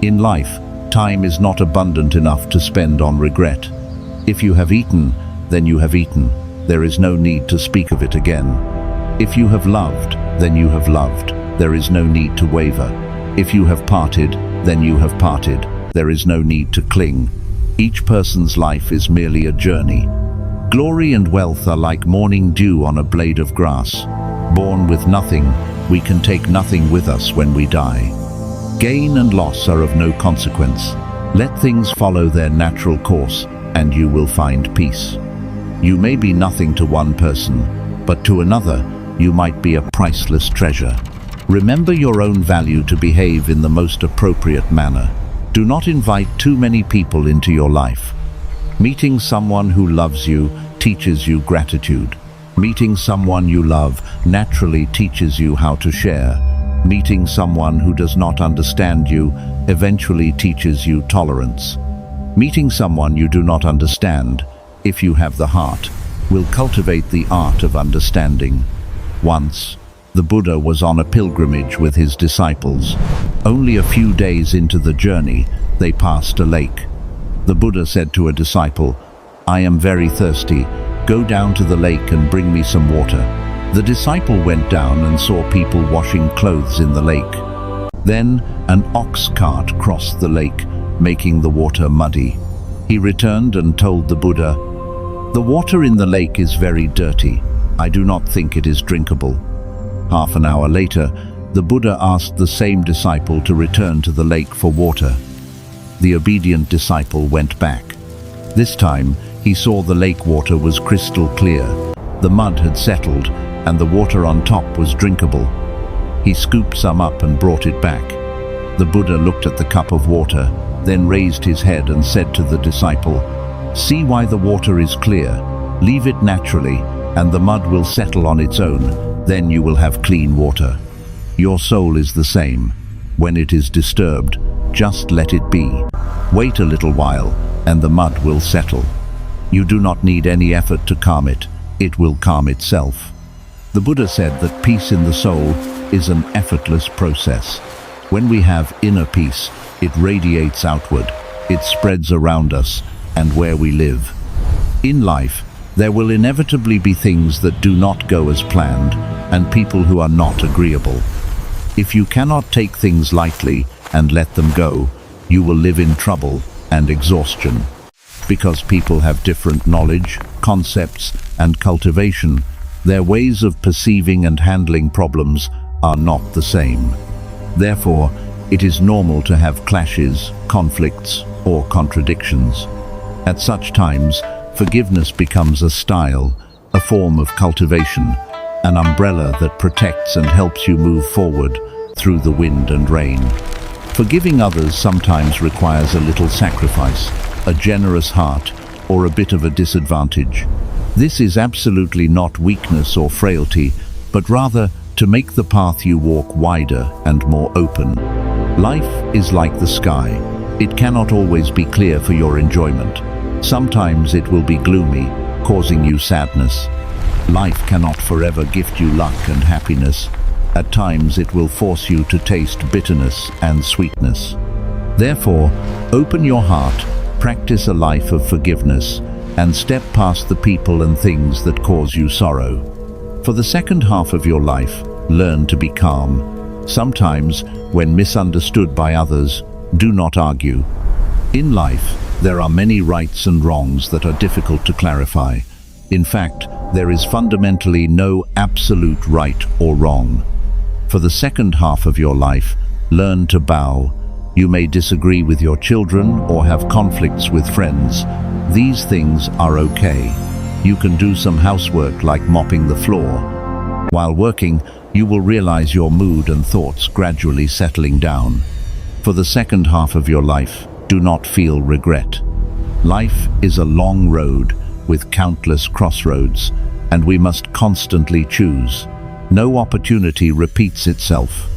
In life, time is not abundant enough to spend on regret. If you have eaten, then you have eaten. There is no need to speak of it again. If you have loved, then you have loved. There is no need to waver. If you have parted, then you have parted. There is no need to cling. Each person's life is merely a journey. Glory and wealth are like morning dew on a blade of grass. Born with nothing, we can take nothing with us when we die. Gain and loss are of no consequence. Let things follow their natural course, and you will find peace. You may be nothing to one person, but to another, you might be a priceless treasure. Remember your own value to behave in the most appropriate manner. Do not invite too many people into your life. Meeting someone who loves you teaches you gratitude. Meeting someone you love naturally teaches you how to share. Meeting someone who does not understand you eventually teaches you tolerance. Meeting someone you do not understand, if you have the heart, will cultivate the art of understanding. Once, the Buddha was on a pilgrimage with his disciples. Only a few days into the journey, they passed a lake. The Buddha said to a disciple, "I am very thirsty. Go down to the lake and bring me some water." The disciple went down and saw people washing clothes in the lake. Then an ox cart crossed the lake, making the water muddy. He returned and told the Buddha, "The water in the lake is very dirty. I do not think it is drinkable." Half an hour later, the Buddha asked the same disciple to return to the lake for water. The obedient disciple went back. This time, he saw the lake water was crystal clear. The mud had settled, and the water on top was drinkable. He scooped some up and brought it back. The Buddha looked at the cup of water, then raised his head and said to the disciple, "See why the water is clear. Leave it naturally, and the mud will settle on its own. Then you will have clean water. Your soul is the same. When it is disturbed, just let it be. Wait a little while, and the mud will settle. You do not need any effort to calm it. It will calm itself." The Buddha said that peace in the soul is an effortless process. When we have inner peace, it radiates outward. It spreads around us and where we live. In life, there will inevitably be things that do not go as planned and people who are not agreeable. If you cannot take things lightly and let them go, you will live in trouble and exhaustion. Because people have different knowledge, concepts, and cultivation, their ways of perceiving and handling problems are not the same. Therefore, it is normal to have clashes, conflicts, or contradictions. At such times, forgiveness becomes a style, a form of cultivation, an umbrella that protects and helps you move forward through the wind and rain. Forgiving others sometimes requires a little sacrifice, a generous heart, or a bit of a disadvantage. This is absolutely not weakness or frailty, but rather to make the path you walk wider and more open. Life is like the sky. It cannot always be clear for your enjoyment. Sometimes it will be gloomy, causing you sadness. Life cannot forever gift you luck and happiness. At times it will force you to taste bitterness and sweetness. Therefore, open your heart, practice a life of forgiveness, and step past the people and things that cause you sorrow. For the second half of your life, learn to be calm. Sometimes, when misunderstood by others, do not argue. In life, there are many rights and wrongs that are difficult to clarify. In fact, there is fundamentally no absolute right or wrong. For the second half of your life, learn to bow. You may disagree with your children or have conflicts with friends. These things are okay. You can do some housework like mopping the floor. While working, you will realize your mood and thoughts gradually settling down. For the second half of your life, do not feel regret. Life is a long road with countless crossroads, and we must constantly choose. No opportunity repeats itself.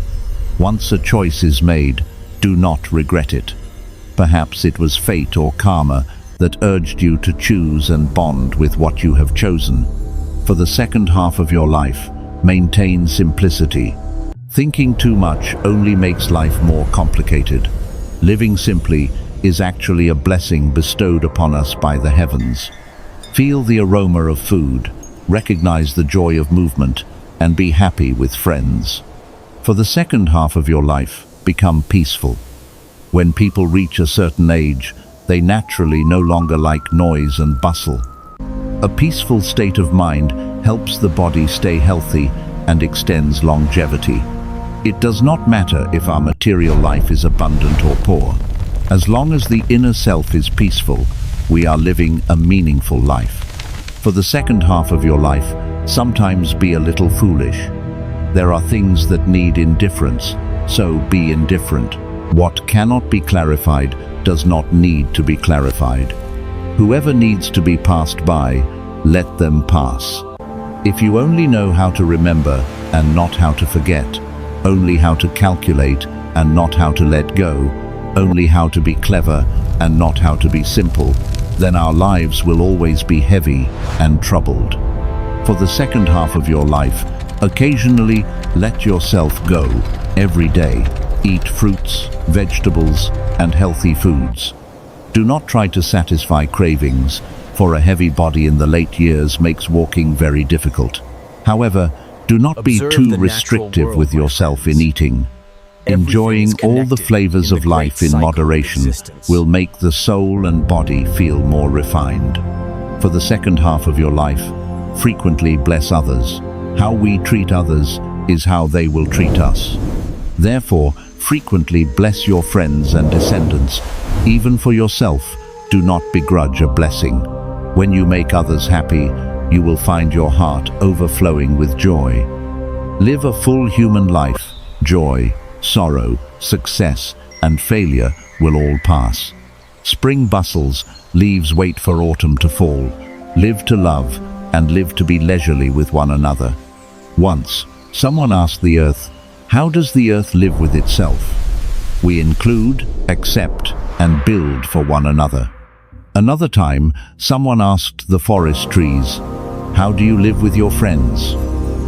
Once a choice is made, do not regret it. Perhaps it was fate or karma that urged you to choose and bond with what you have chosen. For the second half of your life, maintain simplicity. Thinking too much only makes life more complicated. Living simply is actually a blessing bestowed upon us by the heavens. Feel the aroma of food, recognize the joy of movement, and be happy with friends. For the second half of your life, become peaceful. When people reach a certain age, they naturally no longer like noise and bustle. A peaceful state of mind helps the body stay healthy and extends longevity. It does not matter if our material life is abundant or poor. As long as the inner self is peaceful, we are living a meaningful life. For the second half of your life, sometimes be a little foolish. There are things that need indifference, so be indifferent. What cannot be clarified does not need to be clarified. Whoever needs to be passed by, let them pass. If you only know how to remember and not how to forget, only how to calculate and not how to let go, only how to be clever and not how to be simple, then our lives will always be heavy and troubled. For the second half of your life, occasionally let yourself go. Every day, eat fruits, vegetables, and healthy foods. Do not try to satisfy cravings, for a heavy body in the late years makes walking very difficult. However, do not be too restrictive with yourself in eating. Enjoying all the flavors of life in moderation will make the soul and body feel more refined. For the second half of your life, frequently bless others. How we treat others is how they will treat us. Therefore, frequently bless your friends and descendants. Even for yourself, do not begrudge a blessing. When you make others happy, you will find your heart overflowing with joy. Live a full human life. Joy, sorrow, success, and failure will all pass. Spring bustles, leaves wait for autumn to fall. Live to love, and live to be leisurely with one another. Once, someone asked the earth, how does the earth live with itself? We include, accept, and build for one another. Another time, someone asked the forest trees, how do you live with your friends?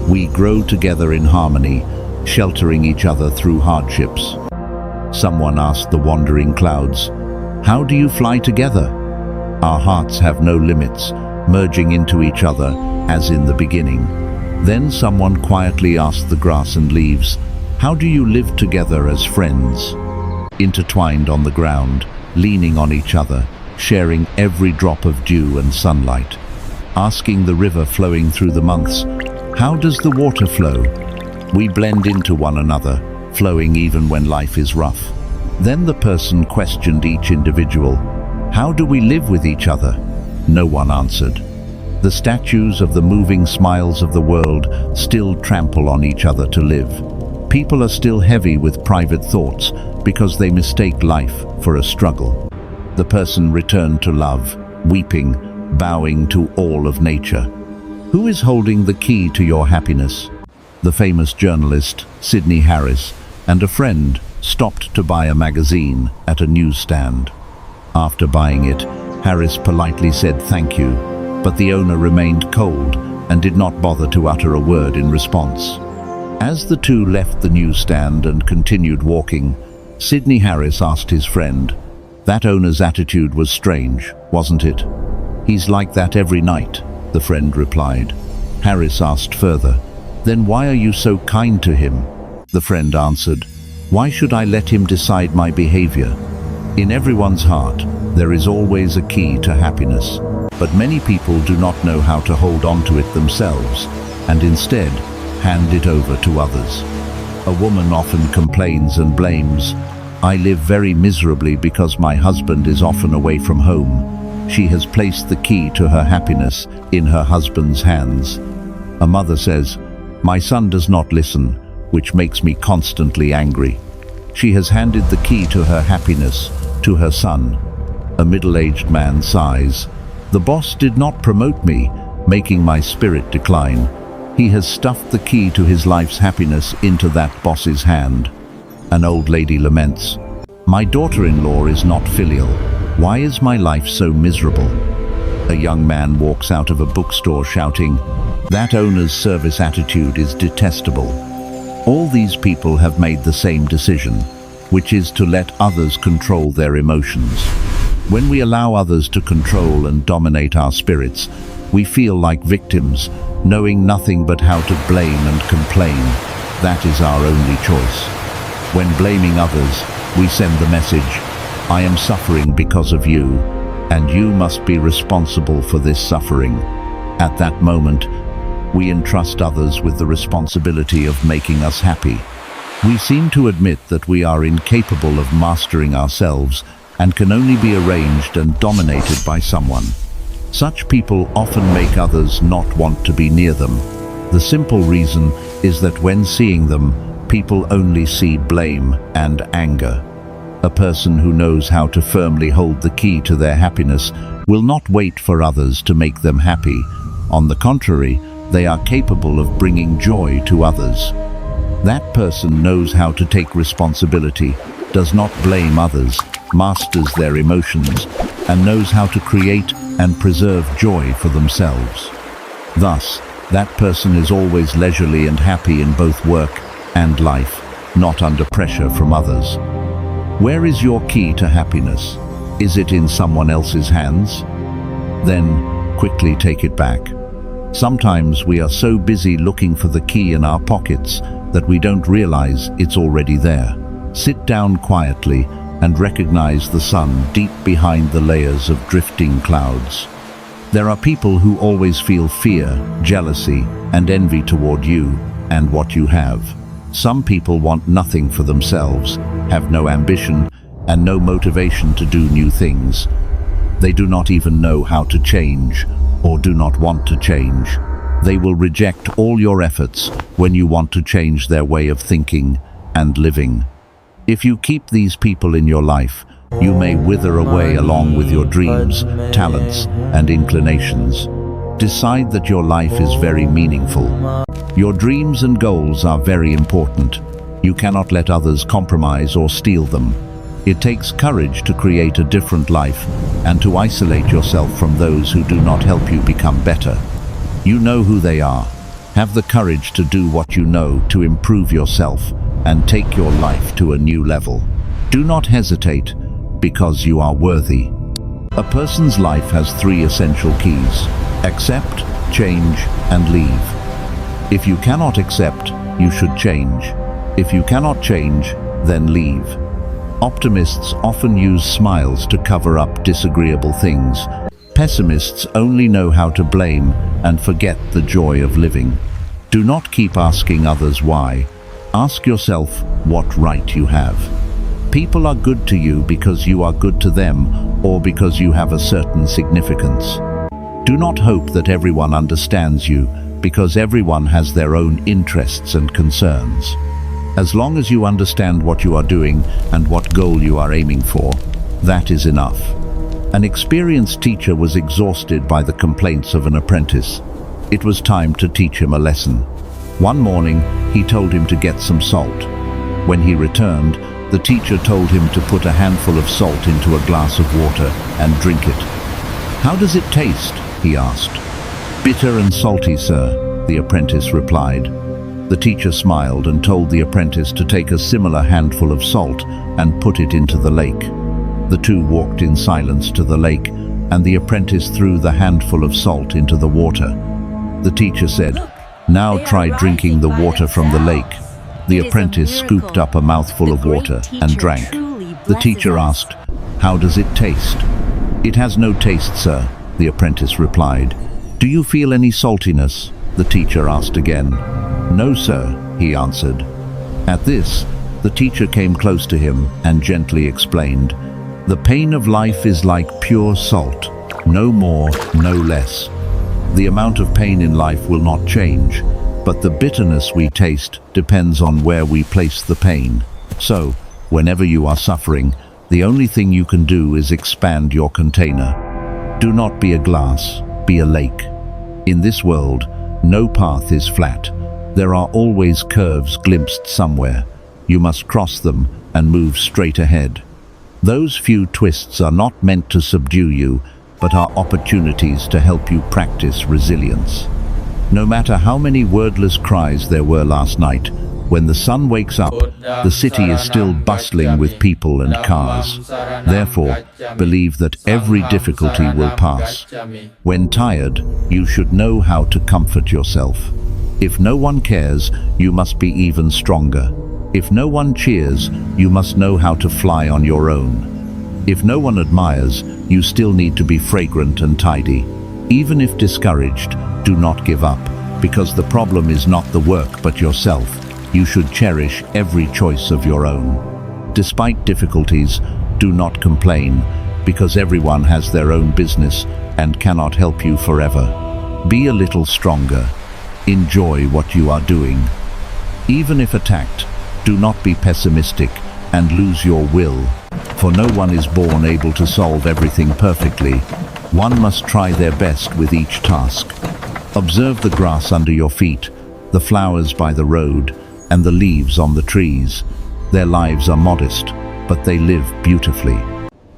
We grow together in harmony, sheltering each other through hardships. Someone asked the wandering clouds, how do you fly together? Our hearts have no limits, merging into each other as in the beginning. Then someone quietly asked the grass and leaves, how do you live together as friends? Intertwined on the ground, leaning on each other, sharing every drop of dew and sunlight. Asking the river flowing through the months, how does the water flow? We blend into one another, flowing even when life is rough. Then the person questioned each individual, how do we live with each other? No one answered. The statues of the moving smiles of the world still trample on each other to live. People are still heavy with private thoughts because they mistake life for a struggle. The person returned to love, weeping, bowing to all of nature. Who is holding the key to your happiness? The famous journalist, Sidney Harris, and a friend stopped to buy a magazine at a newsstand. After buying it, Harris politely said thank you, but the owner remained cold and did not bother to utter a word in response. As the two left the newsstand and continued walking, Sidney Harris asked his friend, that owner's attitude was strange, wasn't it? He's like that every night, the friend replied. Harris asked further, then why are you so kind to him? The friend answered, why should I let him decide my behavior? In everyone's heart, there is always a key to happiness, but many people do not know how to hold on to it themselves, and instead hand it over to others. A woman often complains and blames, I live very miserably because my husband is often away from home. She has placed the key to her happiness in her husband's hands. A mother says, my son does not listen, which makes me constantly angry. She has handed the key to her happiness to her son. A middle-aged man sighs, the boss did not promote me, making my spirit decline. He has stuffed the key to his life's happiness into that boss's hand. An old lady laments, my daughter-in-law is not filial. Why is my life so miserable? A young man walks out of a bookstore shouting, that owner's service attitude is detestable. All these people have made the same decision. which is to let others control their emotions. When we allow others to control and dominate our spirits, we feel like victims, knowing nothing but how to blame and complain. That is our only choice. When blaming others, we send the message, "I am suffering because of you, and you must be responsible for this suffering." At that moment, we entrust others with the responsibility of making us happy. We seem to admit that we are incapable of mastering ourselves and can only be arranged and dominated by someone. Such people often make others not want to be near them. The simple reason is that when seeing them, people only see blame and anger. A person who knows how to firmly hold the key to their happiness will not wait for others to make them happy. On the contrary, they are capable of bringing joy to others. That person knows how to take responsibility, does not blame others, masters their emotions, and knows how to create and preserve joy for themselves. Thus, that person is always leisurely and happy in both work and life, not under pressure from others. Where is your key to happiness? Is it in someone else's hands? Then, quickly take it back. Sometimes we are so busy looking for the key in our pockets that we don't realize it's already there. Sit down quietly and recognize the sun deep behind the layers of drifting clouds. There are people who always feel fear, jealousy, and envy toward you and what you have. Some people want nothing for themselves, have no ambition, and no motivation to do new things. They do not even know how to change, or do not want to change. They will reject all your efforts when you want to change their way of thinking and living. If you keep these people in your life, you may wither away along with your dreams, talents, and inclinations. Decide that your life is very meaningful. Your dreams and goals are very important. You cannot let others compromise or steal them. It takes courage to create a different life and to isolate yourself from those who do not help you become better. You know who they are. Have the courage to do what you know to improve yourself and take your life to a new level. Do not hesitate, because you are worthy. A person's life has 3 essential keys: accept, change, and leave. If you cannot accept, you should change. If you cannot change, then leave. Optimists often use smiles to cover up disagreeable things. Pessimists only know how to blame and forget the joy of living. Do not keep asking others why. Ask yourself what right you have. People are good to you because you are good to them, or because you have a certain significance. Do not hope that everyone understands you, because everyone has their own interests and concerns. As long as you understand what you are doing and what goal you are aiming for, that is enough. An experienced teacher was exhausted by the complaints of an apprentice. It was time to teach him a lesson. One morning, he told him to get some salt. When he returned, the teacher told him to put a handful of salt into a glass of water and drink it. "How does it taste?" he asked. "Bitter and salty, sir," the apprentice replied. The teacher smiled and told the apprentice to take a similar handful of salt and put it into the lake. The two walked in silence to the lake, and the apprentice threw the handful of salt into the water. The teacher said, "Now try drinking the water from the lake." The apprentice scooped up a mouthful of water and drank. The teacher asked, "How does it taste?" "It has no taste, sir," the apprentice replied. "Do you feel any saltiness?" the teacher asked again. "No, sir," he answered. At this, the teacher came close to him and gently explained, "The pain of life is like pure salt, no more, no less. The amount of pain in life will not change, but the bitterness we taste depends on where we place the pain. So, whenever you are suffering, the only thing you can do is expand your container. Do not be a glass, be a lake. In this world, no path is flat. There are always curves glimpsed somewhere. You must cross them and move straight ahead. Those few twists are not meant to subdue you, but are opportunities to help you practice resilience. No matter how many wordless cries there were last night, When the sun wakes up, the city is still bustling with people and cars. Therefore, believe that every difficulty will pass. When tired, you should know how to comfort yourself. If no one cares, you must be even stronger. If no one cheers, you must know how to fly on your own. If no one admires, you still need to be fragrant and tidy. Even if discouraged, do not give up, because the problem is not the work but yourself. You should cherish every choice of your own. Despite difficulties, do not complain, because everyone has their own business and cannot help you forever. Be a little stronger. Enjoy what you are doing. Even if attacked, do not be pessimistic and lose your will, for no one is born able to solve everything perfectly. One must try their best with each task. Observe the grass under your feet, the flowers by the road, and the leaves on the trees. Their lives are modest, but they live beautifully.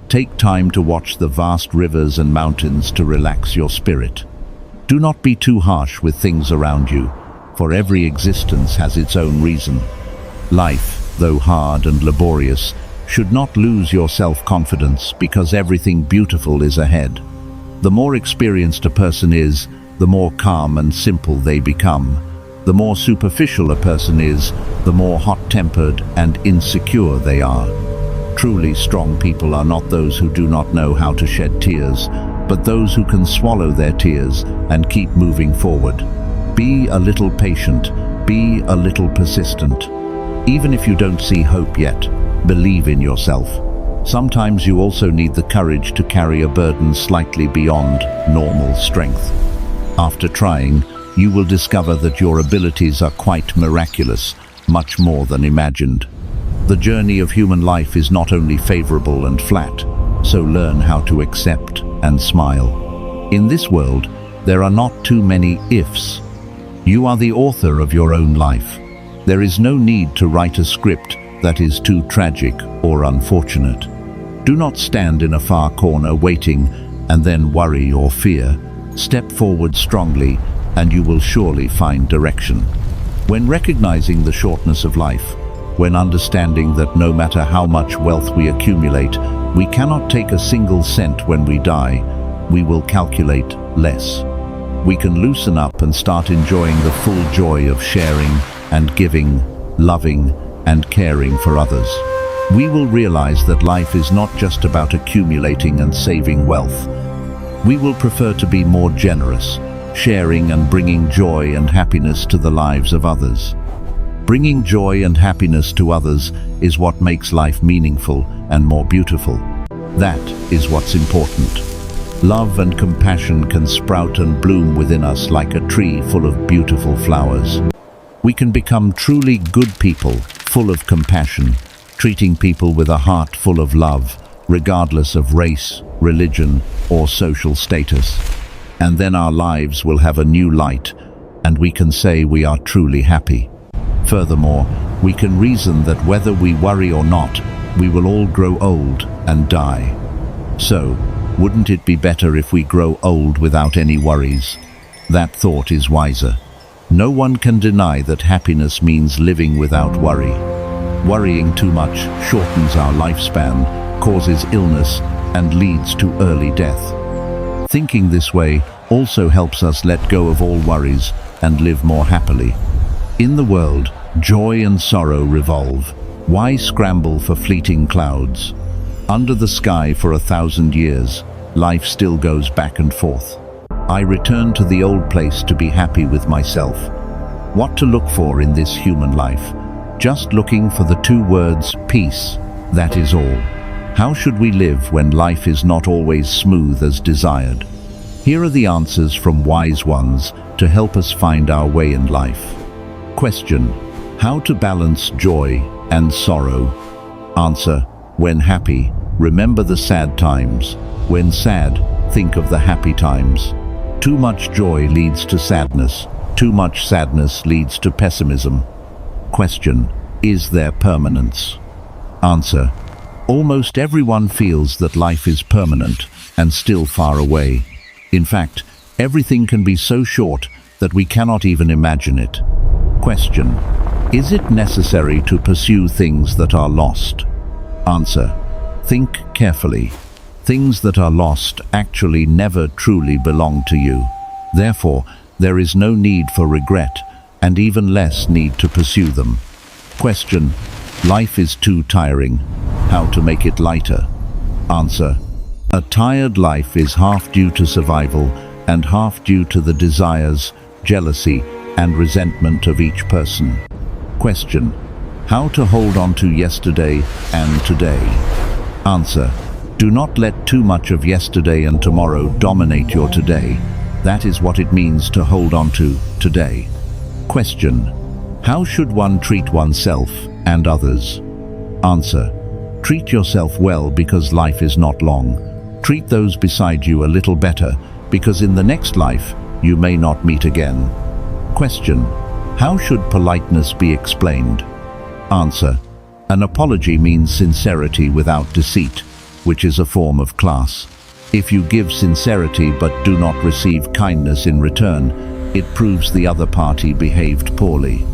Take time to watch the vast rivers and mountains to relax your spirit. Do not be too harsh with things around you, for every existence has its own reason. Life, though hard and laborious, should not lose your self-confidence because everything beautiful is ahead. The more experienced a person is, the more calm and simple they become. The more superficial a person is, the more hot-tempered and insecure they are. Truly strong people are not those who do not know how to shed tears, but those who can swallow their tears and keep moving forward. Be a little patient, be a little persistent. Even if you don't see hope yet, believe in yourself. Sometimes you also need the courage to carry a burden slightly beyond normal strength. After trying, you will discover that your abilities are quite miraculous, much more than imagined. The journey of human life is not only favorable and flat, so learn how to accept and smile. In this world, there are not too many ifs. You are the author of your own life. There is no need to write a script that is too tragic or unfortunate. Do not stand in a far corner waiting and then worry or fear. Step forward strongly, and you will surely find direction. When recognizing the shortness of life, when understanding that no matter how much wealth we accumulate, we cannot take a single cent when we die, we will calculate less. We can loosen up and start enjoying the full joy of sharing and giving, loving and caring for others. We will realize that life is not just about accumulating and saving wealth. We will prefer to be more generous, sharing and bringing joy and happiness to the lives of others. Bringing joy and happiness to others is what makes life meaningful and more beautiful. That is what's important. Love and compassion can sprout and bloom within us like a tree full of beautiful flowers. We can become truly good people, full of compassion, treating people with a heart full of love, regardless of race, religion, or social status. And then our lives will have a new light, and we can say we are truly happy. Furthermore, we can reason that whether we worry or not, we will all grow old and die. So, wouldn't it be better if we grow old without any worries? That thought is wiser. No one can deny that happiness means living without worry. Worrying too much shortens our lifespan, causes illness, and leads to early death. Thinking this way also helps us let go of all worries and live more happily. In the world, joy and sorrow revolve. Why scramble for fleeting clouds? Under the sky for 1,000 years, life still goes back and forth. I return to the old place to be happy with myself. What to look for in this human life? Just looking for the two words, peace. That is all. How should we live when life is not always smooth as desired? Here are the answers from wise ones to help us find our way in life. Question: how to balance joy and sorrow? Answer: when happy, remember the sad times. When sad, think of the happy times. Too much joy leads to sadness. Too much sadness leads to pessimism. Question: is there permanence? Answer: almost everyone feels that life is permanent and still far away. In fact, everything can be so short that we cannot even imagine it. Question: Is it necessary to pursue things that are lost? Answer: think carefully. Things that are lost actually never truly belong to you. Therefore, there is no need for regret, and even less need to pursue them. Question: life is too tiring. How to make it lighter? Answer: a tired life is half due to survival and half due to the desires, jealousy, and resentment of each person. Question: how to hold on to yesterday and today? Answer: do not let too much of yesterday and tomorrow dominate your today. That is what it means to hold on to today. Question: how should one treat oneself and others? Answer: treat yourself well because life is not long. Treat those beside you a little better because in the next life you may not meet again. Question: how should politeness be explained? Answer: an apology means sincerity without deceit, which is a form of class. If you give sincerity but do not receive kindness in return, it proves the other party behaved poorly.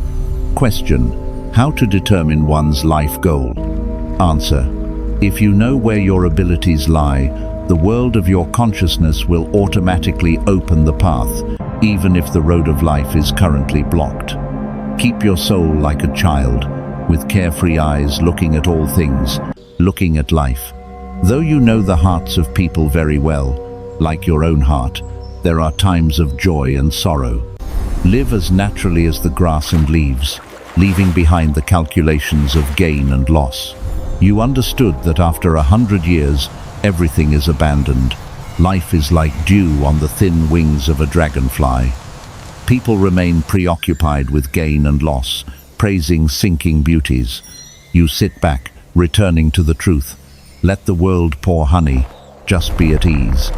Question: how to determine one's life goal? Answer: if you know where your abilities lie, the world of your consciousness will automatically open the path, even if the road of life is currently blocked. Keep your soul like a child, with carefree eyes looking at all things, looking at life. Though you know the hearts of people very well, like your own heart, there are times of joy and sorrow. Live as naturally as the grass and leaves, leaving behind the calculations of gain and loss. You understood that after 100 years, everything is abandoned. Life is like dew on the thin wings of a dragonfly. People remain preoccupied with gain and loss, praising sinking beauties. You sit back, returning to the truth. Let the world pour honey, just be at ease.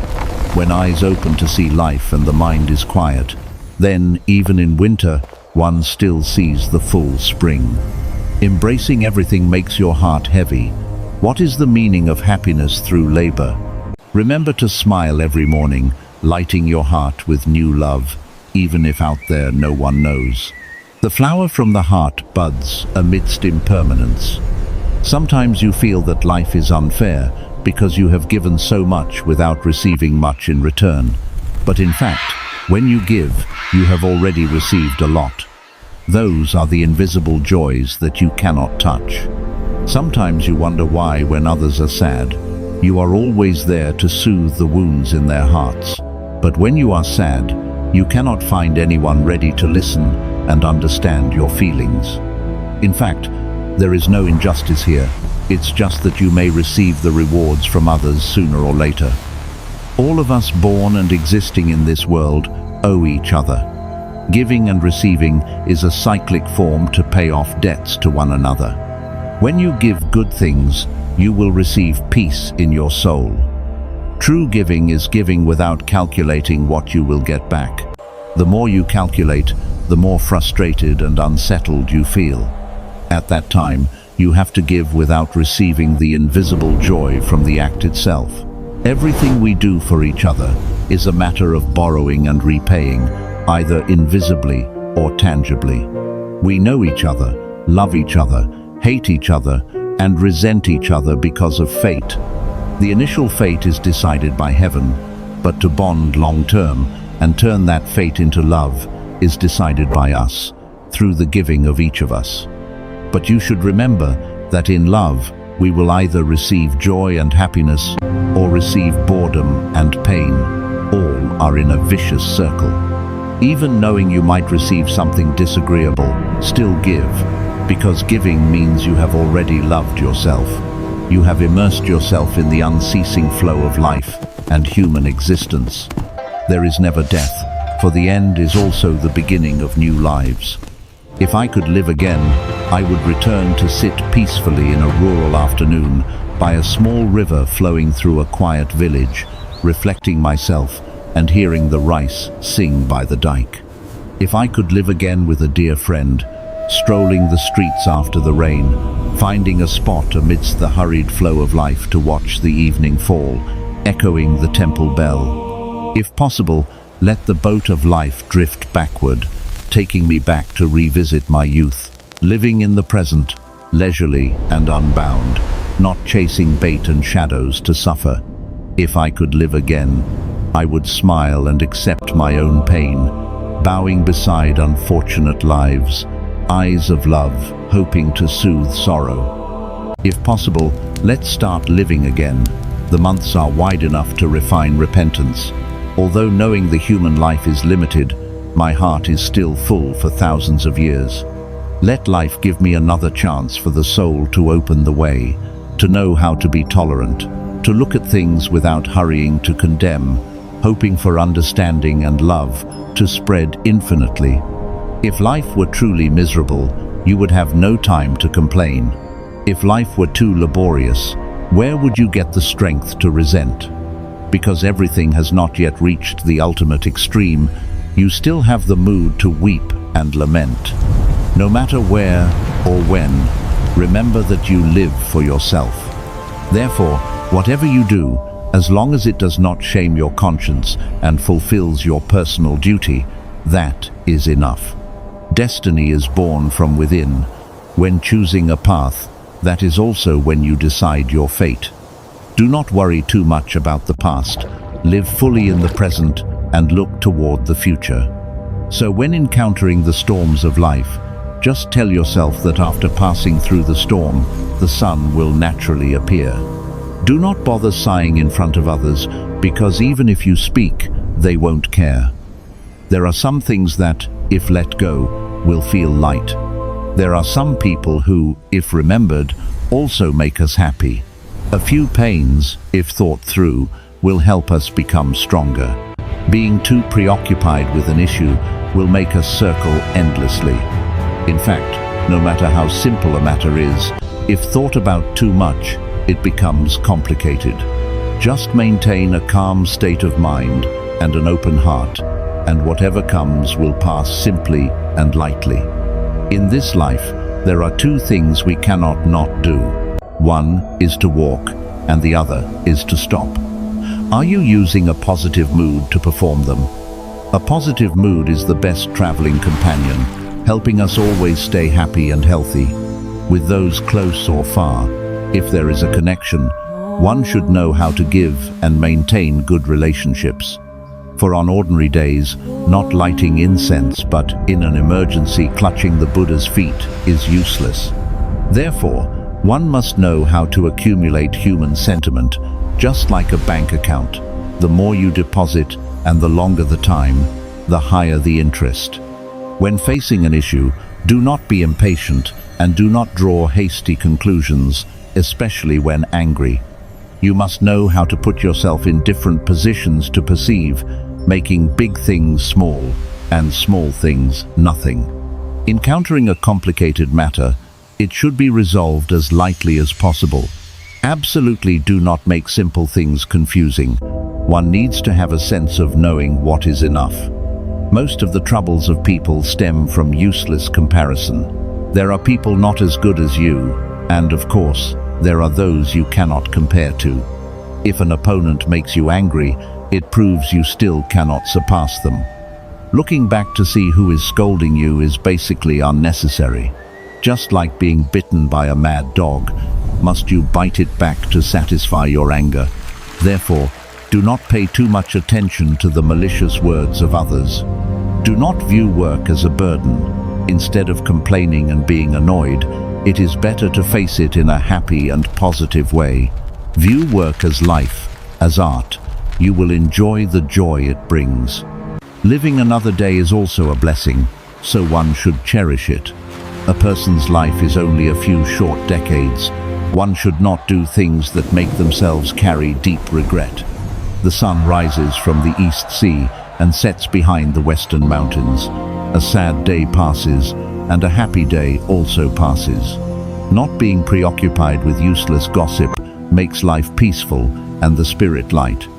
When eyes open to see life and the mind is quiet, then, even in winter, one still sees the full spring. Embracing everything makes your heart heavy. What is the meaning of happiness through labor? Remember to smile every morning, lighting your heart with new love, even if out there no one knows. The flower from the heart buds amidst impermanence. Sometimes you feel that life is unfair because you have given so much without receiving much in return. But in fact, when you give, you have already received a lot. Those are the invisible joys that you cannot touch. Sometimes you wonder why, when others are sad, you are always there to soothe the wounds in their hearts. But when you are sad, you cannot find anyone ready to listen and understand your feelings. In fact, there is no injustice here. It's just that you may receive the rewards from others sooner or later. All of us born and existing in this world owe each other. Giving and receiving is a cyclic form to pay off debts to one another. When you give good things, you will receive peace in your soul. True giving is giving without calculating what you will get back. The more you calculate, the more frustrated and unsettled you feel. At that time, you have to give without receiving the invisible joy from the act itself. Everything we do for each other is a matter of borrowing and repaying, either invisibly or tangibly. We know each other, love each other, hate each other, and resent each other because of fate. The initial fate is decided by heaven, but to bond long-term and turn that fate into love is decided by us, through the giving of each of us. But you should remember that in love, we will either receive joy and happiness or receive boredom and pain. All are in a vicious circle. Even knowing you might receive something disagreeable, still give, because giving means you have already loved yourself. You have immersed yourself in the unceasing flow of life and human existence. There is never death, for the end is also the beginning of new lives. If I could live again, I would return to sit peacefully in a rural afternoon by a small river flowing through a quiet village, reflecting myself and hearing the rice sing by the dike. If I could live again with a dear friend, strolling the streets after the rain, finding a spot amidst the hurried flow of life to watch the evening fall, echoing the temple bell. If possible, let the boat of life drift backward, taking me back to revisit my youth, living in the present, leisurely and unbound, not chasing bait and shadows to suffer. If I could live again, I would smile and accept my own pain, bowing beside unfortunate lives, eyes of love, hoping to soothe sorrow. If possible, let's start living again. The months are wide enough to refine repentance. Although knowing the human life is limited, my heart is still full for thousands of years. Let life give me another chance for the soul to open the way, to know how to be tolerant, to look at things without hurrying to condemn, hoping for understanding and love to spread infinitely. If life were truly miserable, you would have no time to complain. If life were too laborious, where would you get the strength to resent? Because everything has not yet reached the ultimate extreme, you still have the mood to weep and lament. No matter where or when, remember that you live for yourself. Therefore, whatever you do, as long as it does not shame your conscience and fulfills your personal duty, that is enough. Destiny is born from within. When choosing a path, that is also when you decide your fate. Do not worry too much about the past. Live fully in the present and look toward the future. So when encountering the storms of life, just tell yourself that after passing through the storm, the sun will naturally appear. Do not bother sighing in front of others, because even if you speak, they won't care. There are some things that, if let go, will feel light. There are some people who, if remembered, also make us happy. A few pains, if thought through, will help us become stronger. Being too preoccupied with an issue will make us circle endlessly. In fact, no matter how simple a matter is, if thought about too much, it becomes complicated. Just maintain a calm state of mind and an open heart, and whatever comes will pass simply and lightly. In this life, there are two things we cannot not do. One is to walk, and the other is to stop. Are you using a positive mood to perform them? A positive mood is the best traveling companion, helping us always stay happy and healthy. With those close or far, if there is a connection, one should know how to give and maintain good relationships. For on ordinary days, not lighting incense but in an emergency clutching the Buddha's feet is useless. Therefore, one must know how to accumulate human sentiment, just like a bank account. The more you deposit and the longer the time, the higher the interest. When facing an issue, do not be impatient and do not draw hasty conclusions, especially when angry. You must know how to put yourself in different positions to perceive, making big things small and small things nothing. Encountering a complicated matter, it should be resolved as lightly as possible. Absolutely do not make simple things confusing. One needs to have a sense of knowing what is enough. Most of the troubles of people stem from useless comparison. There are people not as good as you, and of course, there are those you cannot compare to. If an opponent makes you angry, it proves you still cannot surpass them. Looking back to see who is scolding you is basically unnecessary. Just like being bitten by a mad dog, must you bite it back to satisfy your anger. Therefore, do not pay too much attention to the malicious words of others. Do not view work as a burden. Instead of complaining and being annoyed, it is better to face it in a happy and positive way. View work as life, as art. You will enjoy the joy it brings. Living another day is also a blessing, so one should cherish it. A person's life is only a few short decades. One should not do things that make themselves carry deep regret. The sun rises from the East Sea and sets behind the Western Mountains. A sad day passes, and a happy day also passes. Not being preoccupied with useless gossip makes life peaceful and the spirit light.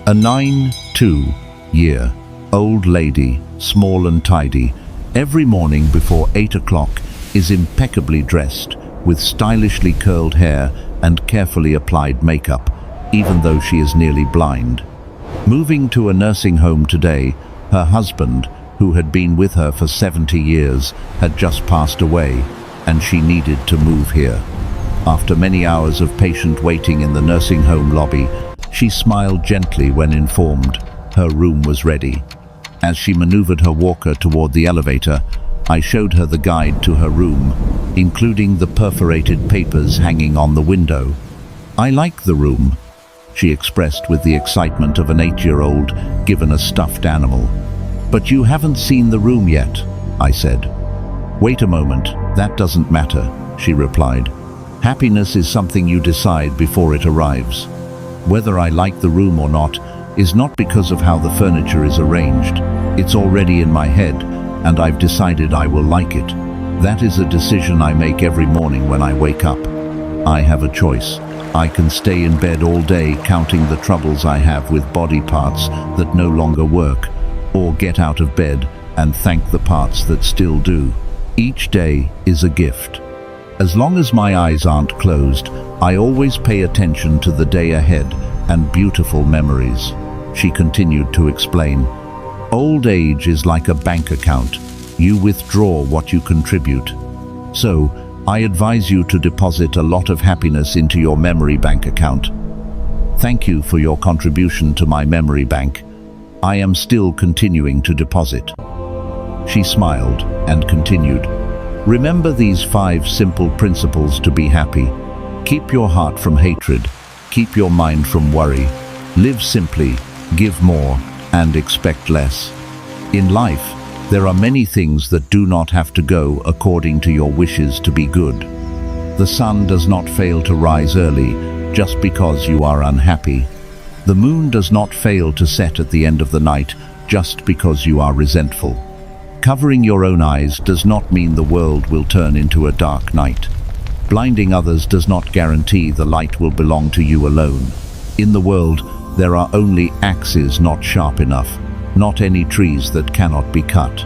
A 92-year-old lady, small and tidy, every morning before 8 o'clock is impeccably dressed, with stylishly curled hair and carefully applied makeup, even though she is nearly blind. Moving to a nursing home today, her husband, who had been with her for 70 years, had just passed away. and she needed to move here. After many hours of patient waiting in the nursing home lobby, she smiled gently when informed her room was ready. As she maneuvered her walker toward the elevator, I showed her the guide to her room, including the perforated papers hanging on the window. "I like the room," she expressed with the excitement of an 8-year-old given a stuffed animal. "But you haven't seen the room yet," I said. "Wait a moment, that doesn't matter," she replied. "Happiness is something you decide before it arrives. Whether I like the room or not is not because of how the furniture is arranged. It's already in my head, and I've decided I will like it. That is a decision I make every morning when I wake up. I have a choice. I can stay in bed all day counting the troubles I have with body parts that no longer work, or get out of bed and thank the parts that still do. Each day is a gift. As long as my eyes aren't closed, I always pay attention to the day ahead and beautiful memories," she continued to explain. "Old age is like a bank account. You withdraw what you contribute. So, I advise you to deposit a lot of happiness into your memory bank account. Thank you for your contribution to my memory bank. I am still continuing to deposit." She smiled and continued, "Remember these 5 simple principles to be happy. Keep your heart from hatred. Keep your mind from worry. Live simply, give more, and expect less. In life, there are many things that do not have to go according to your wishes to be good. The sun does not fail to rise early just because you are unhappy. The moon does not fail to set at the end of the night just because you are resentful. Covering your own eyes does not mean the world will turn into a dark night. Blinding others does not guarantee the light will belong to you alone. In the world, there are only axes not sharp enough, not any trees that cannot be cut.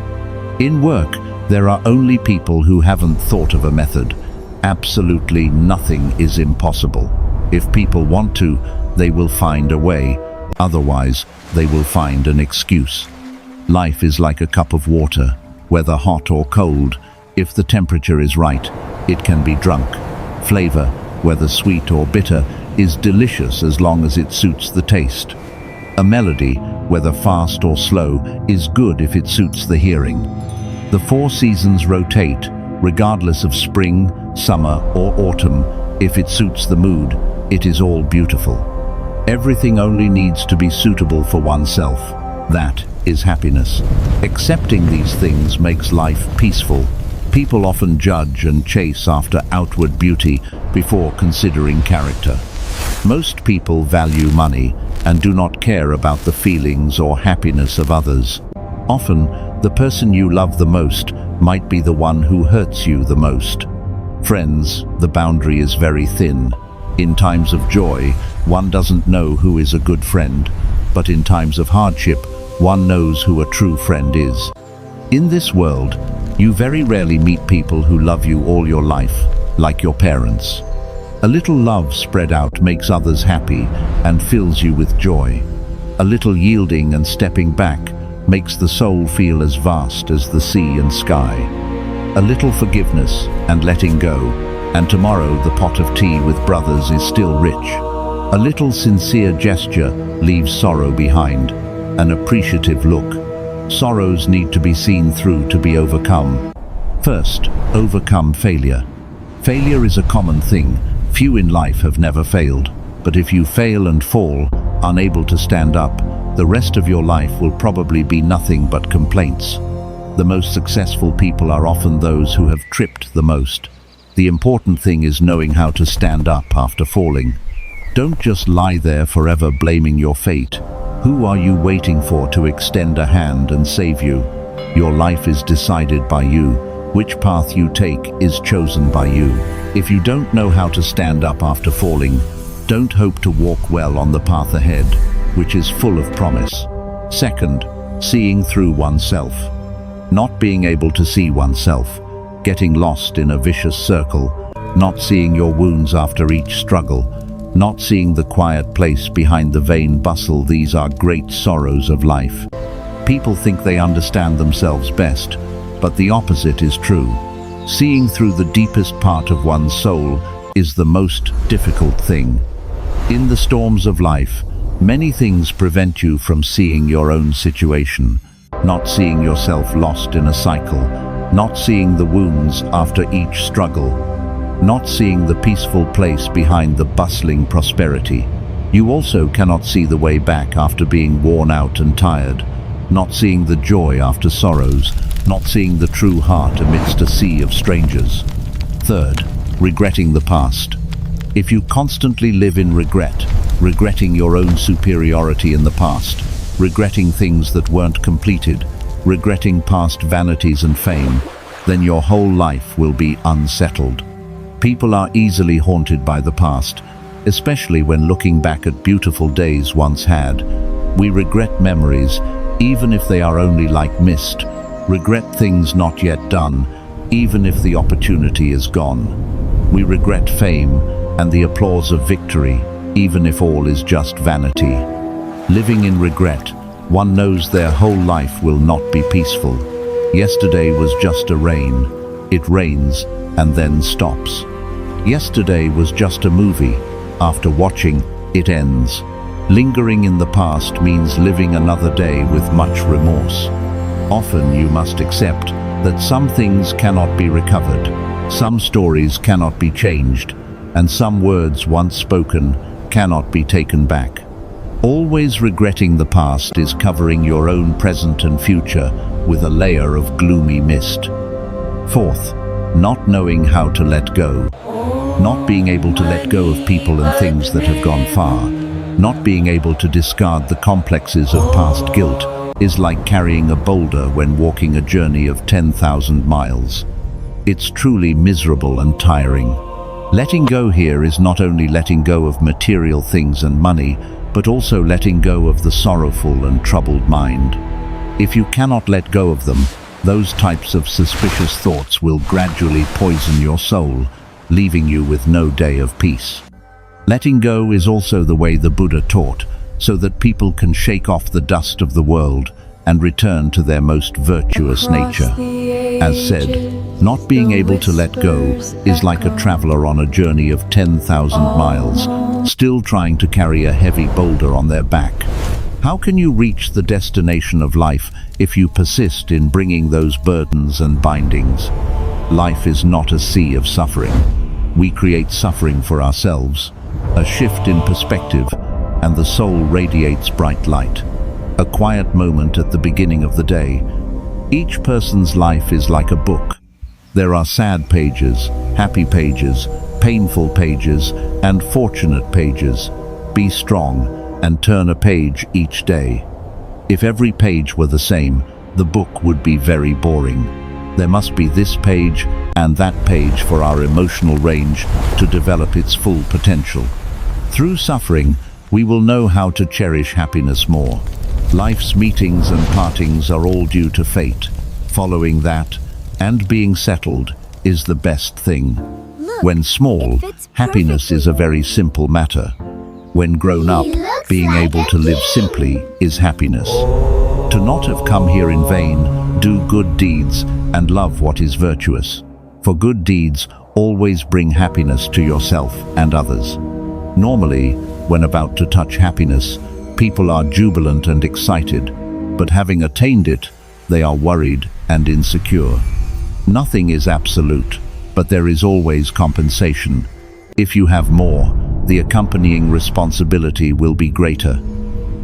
In work, there are only people who haven't thought of a method. Absolutely nothing is impossible. If people want to, they will find a way. Otherwise, they will find an excuse. Life is like a cup of water, whether hot or cold. If the temperature is right, it can be drunk. Flavor, whether sweet or bitter, is delicious as long as it suits the taste. A melody, whether fast or slow, is good if it suits the hearing. The 4 seasons rotate, regardless of spring, summer, or autumn. If it suits the mood, it is all beautiful. Everything only needs to be suitable for oneself. That is happiness. Accepting these things makes life peaceful. People often judge and chase after outward beauty before considering character. Most people value money and do not care about the feelings or happiness of others. Often, the person you love the most might be the one who hurts you the most. Friends, the boundary is very thin. In times of joy, one doesn't know who is a good friend, but in times of hardship, one knows who a true friend is. In this world, you very rarely meet people who love you all your life, like your parents. A little love spread out makes others happy and fills you with joy. A little yielding and stepping back makes the soul feel as vast as the sea and sky. A little forgiveness and letting go, and tomorrow the pot of tea with brothers is still rich. A little sincere gesture leaves sorrow behind, an appreciative look. Sorrows need to be seen through to be overcome. First, overcome failure. Failure is a common thing. Few in life have never failed. But if you fail and fall, unable to stand up, the rest of your life will probably be nothing but complaints. The most successful people are often those who have tripped the most. The important thing is knowing how to stand up after falling. Don't just lie there forever blaming your fate. Who are you waiting for to extend a hand and save you? Your life is decided by you. Which path you take is chosen by you. If you don't know how to stand up after falling, don't hope to walk well on the path ahead, which is full of promise. Second, seeing through oneself. Not being able to see oneself, getting lost in a vicious circle, not seeing your wounds after each struggle, not seeing the quiet place behind the vain bustle. These are great sorrows of life. People think they understand themselves best, but the opposite is true. Seeing through the deepest part of one's soul is the most difficult thing. In the storms of life, many things prevent you from seeing your own situation, not seeing yourself lost in a cycle, not seeing the wounds after each struggle, not seeing the peaceful place behind the bustling prosperity. You also cannot see the way back after being worn out and tired, not seeing the joy after sorrows, not seeing the true heart amidst a sea of strangers. Third, regretting the past. If you constantly live in regret, regretting your own superiority in the past, regretting things that weren't completed, regretting past vanities and fame, then your whole life will be unsettled. People are easily haunted by the past, especially when looking back at beautiful days once had. We regret memories, even if they are only like mist, regret things not yet done, even if the opportunity is gone. We regret fame and the applause of victory, even if all is just vanity. Living in regret, one knows their whole life will not be peaceful. Yesterday was just a rain. It rains and then stops. Yesterday was just a movie. After watching, it ends. Lingering in the past means living another day with much remorse. Often you must accept that some things cannot be recovered, some stories cannot be changed, and some words once spoken cannot be taken back. Always regretting the past is covering your own present and future with a layer of gloomy mist. Fourth, not knowing how to let go. Not being able to let go of people and things that have gone far, not being able to discard the complexes of past guilt is like carrying a boulder when walking a journey of 10,000 miles. It's truly miserable and tiring. Letting go here is not only letting go of material things and money, but also letting go of the sorrowful and troubled mind. If you cannot let go of them, those types of suspicious thoughts will gradually poison your soul, leaving you with no day of peace. Letting go is also the way the Buddha taught, so that people can shake off the dust of the world and return to their most virtuous nature. As said, not being able to let go is like a traveler on a journey of 10,000 miles, still trying to carry a heavy boulder on their back. How can you reach the destination of life if you persist in bringing those burdens and bindings? Life is not a sea of suffering. We create suffering for ourselves. A shift in perspective, and the soul radiates bright light. A quiet moment at the beginning of the day. Each person's life is like a book. There are sad pages, happy pages, painful pages, and fortunate pages. Be strong and turn a page each day. If every page were the same, the book would be very boring. There must be this page and that page for our emotional range to develop its full potential. Through suffering, we will know how to cherish happiness more. Life's meetings and partings are all due to fate. Following that, and being settled, is the best thing. When small, happiness is a very simple matter. When grown up, being able to live simply is happiness. To not have come here in vain, do good deeds and love what is virtuous. For good deeds always bring happiness to yourself and others. Normally, when about to touch happiness, people are jubilant and excited, but having attained it, they are worried and insecure. Nothing is absolute, but there is always compensation. If you have more, the accompanying responsibility will be greater.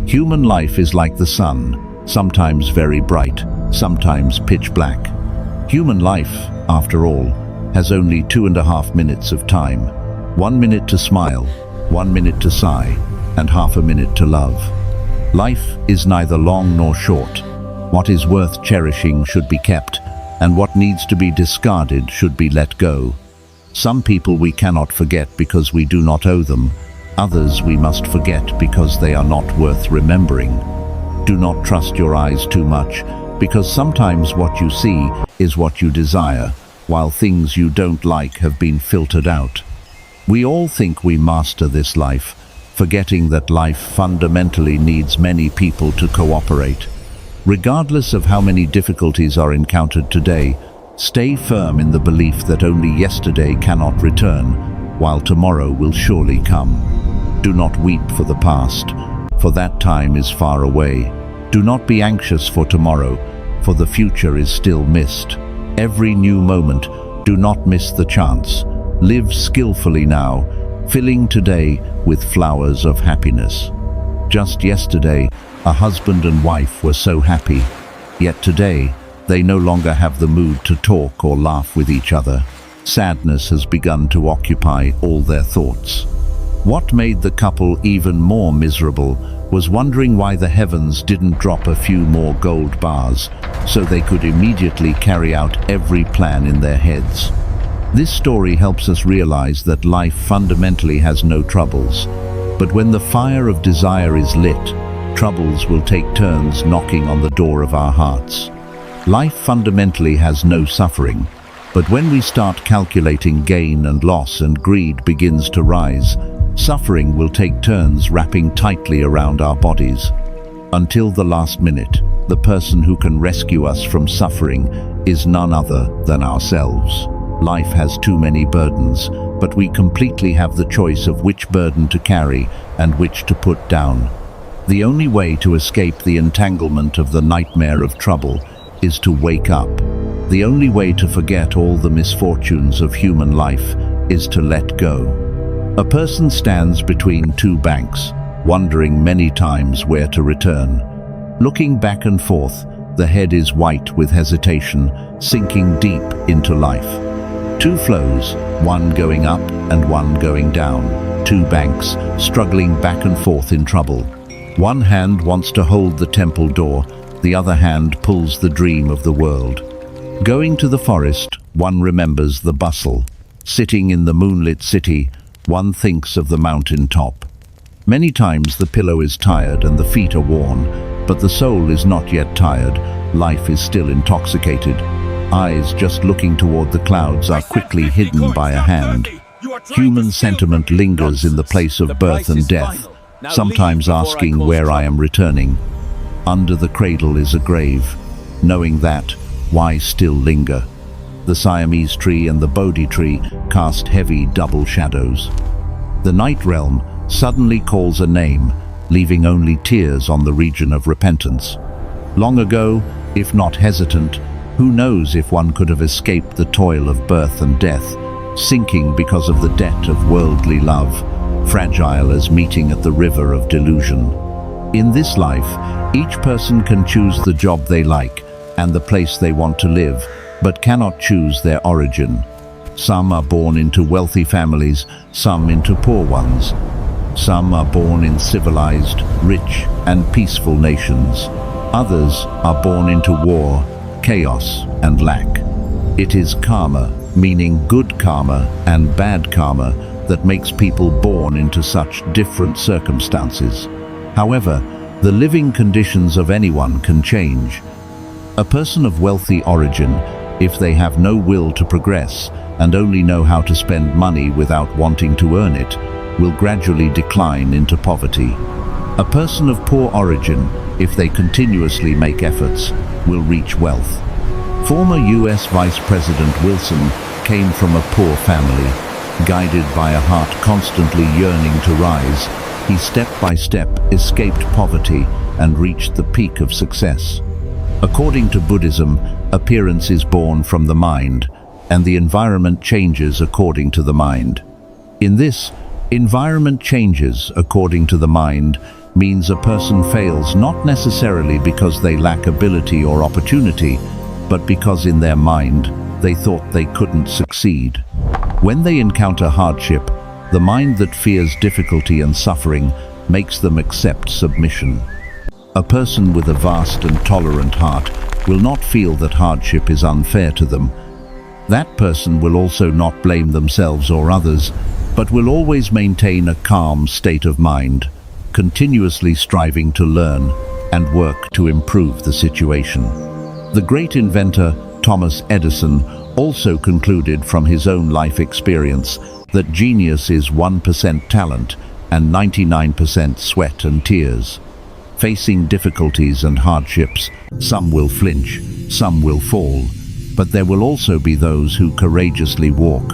Human life is like the sun, sometimes very bright, sometimes pitch black. Human life, after all, has only 2.5 minutes of time. 1 minute to smile, 1 minute to sigh, and half a minute to love. Life is neither long nor short. What is worth cherishing should be kept, and what needs to be discarded should be let go. Some people we cannot forget because we do not owe them. Others we must forget because they are not worth remembering. Do not trust your eyes too much, because sometimes what you see is what you desire, while things you don't like have been filtered out. We all think we master this life, forgetting that life fundamentally needs many people to cooperate. Regardless of how many difficulties are encountered today, Stay firm in the belief that only yesterday cannot return, while tomorrow will surely come. Do not weep for the past, for that time is far away. Do not be anxious for tomorrow, for the future is still missed. Every new moment, do not miss the chance. Live skillfully now, filling today with flowers of happiness. Just yesterday, a husband and wife were so happy, yet today, they no longer have the mood to talk or laugh with each other. Sadness has begun to occupy all their thoughts. What made the couple even more miserable was wondering why the heavens didn't drop a few more gold bars so they could immediately carry out every plan in their heads. This story helps us realize that life fundamentally has no troubles, but when the fire of desire is lit, troubles will take turns knocking on the door of our hearts. Life fundamentally has no suffering, but when we start calculating gain and loss and greed begins to rise, suffering will take turns wrapping tightly around our bodies. Until the last minute, the person who can rescue us from suffering is none other than ourselves. Life has too many burdens, but we completely have the choice of which burden to carry and which to put down. The only way to escape the entanglement of the nightmare of trouble is to wake up. The only way to forget all the misfortunes of human life is to let go. A person stands between two banks, wondering many times where to return. Looking back and forth, the head is white with hesitation, sinking deep into life. Two flows, one going up and one going down. Two banks, struggling back and forth in trouble. One hand wants to hold the temple door, the other hand pulls the dream of the world. Going to the forest, one remembers the bustle. Sitting in the moonlit city, one thinks of the mountain top. Many times the pillow is tired and the feet are worn, but the soul is not yet tired. Life is still intoxicated. Eyes just looking toward the clouds are quickly hidden by a hand. Human sentiment lingers in the place of birth and death, sometimes asking where I am returning. Under the cradle is a grave. Knowing that, why still linger? The Siamese tree and the Bodhi tree cast heavy double shadows. The night realm suddenly calls a name, leaving only tears on the region of repentance. Long ago, if not hesitant, who knows if one could have escaped the toil of birth and death, sinking because of the debt of worldly love, fragile as meeting at the river of delusion. In this life, each person can choose the job they like and the place they want to live, but cannot choose their origin. Some are born into wealthy families, some into poor ones. Some are born in civilized, rich, and peaceful nations. Others are born into war, chaos, and lack. It is karma, meaning good karma and bad karma, that makes people born into such different circumstances. However, the living conditions of anyone can change. A person of wealthy origin, if they have no will to progress and only know how to spend money without wanting to earn it, will gradually decline into poverty. A person of poor origin, if they continuously make efforts, will reach wealth. Former US Vice President Wilson came from a poor family. Guided by a heart constantly yearning to rise, he step by step escaped poverty and reached the peak of success. According to Buddhism, appearance is born from the mind, and the environment changes according to the mind. In this, environment changes according to the mind means a person fails not necessarily because they lack ability or opportunity, but because in their mind they thought they couldn't succeed. When they encounter hardship, the mind that fears difficulty and suffering makes them accept submission. A person with a vast and tolerant heart will not feel that hardship is unfair to them. That person will also not blame themselves or others, but will always maintain a calm state of mind, continuously striving to learn and work to improve the situation. The great inventor Thomas Edison also concluded from his own life experience that genius is 1% talent and 99% sweat and tears. Facing difficulties and hardships, some will flinch, some will fall, but there will also be those who courageously walk.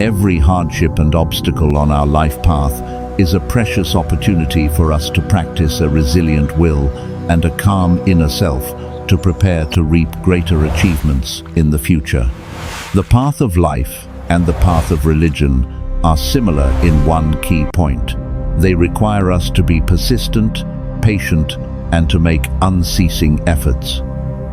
Every hardship and obstacle on our life path is a precious opportunity for us to practice a resilient will and a calm inner self to prepare to reap greater achievements in the future. The path of life and the path of religion are similar in one key point. They require us to be persistent, patient, and to make unceasing efforts.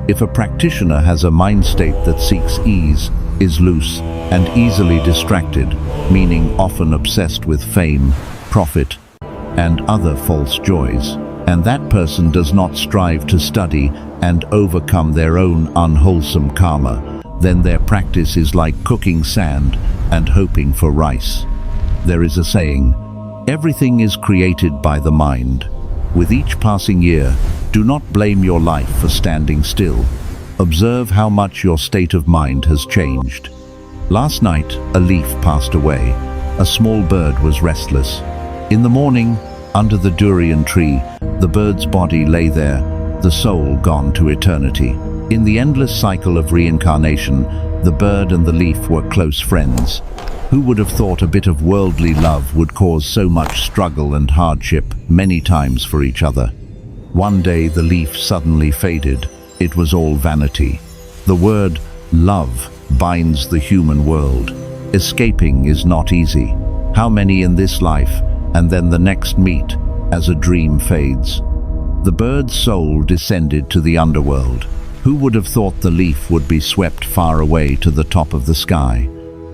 If a practitioner has a mind state that seeks ease, is loose, and easily distracted, meaning often obsessed with fame, profit, and other false joys, and that person does not strive to study and overcome their own unwholesome karma, then their practice is like cooking sand and hoping for rice. There is a saying, everything is created by the mind. With each passing year, do not blame your life for standing still. Observe how much your state of mind has changed. Last night, a leaf passed away. A small bird was restless. In the morning, under the durian tree, the bird's body lay there, the soul gone to eternity. In the endless cycle of reincarnation, the bird and the leaf were close friends. Who would have thought a bit of worldly love would cause so much struggle and hardship many times for each other? One day the leaf suddenly faded. It was all vanity. The word love binds the human world. Escaping is not easy. How many in this life and then the next meet as a dream fades? The bird's soul descended to the underworld. Who would have thought the leaf would be swept far away to the top of the sky?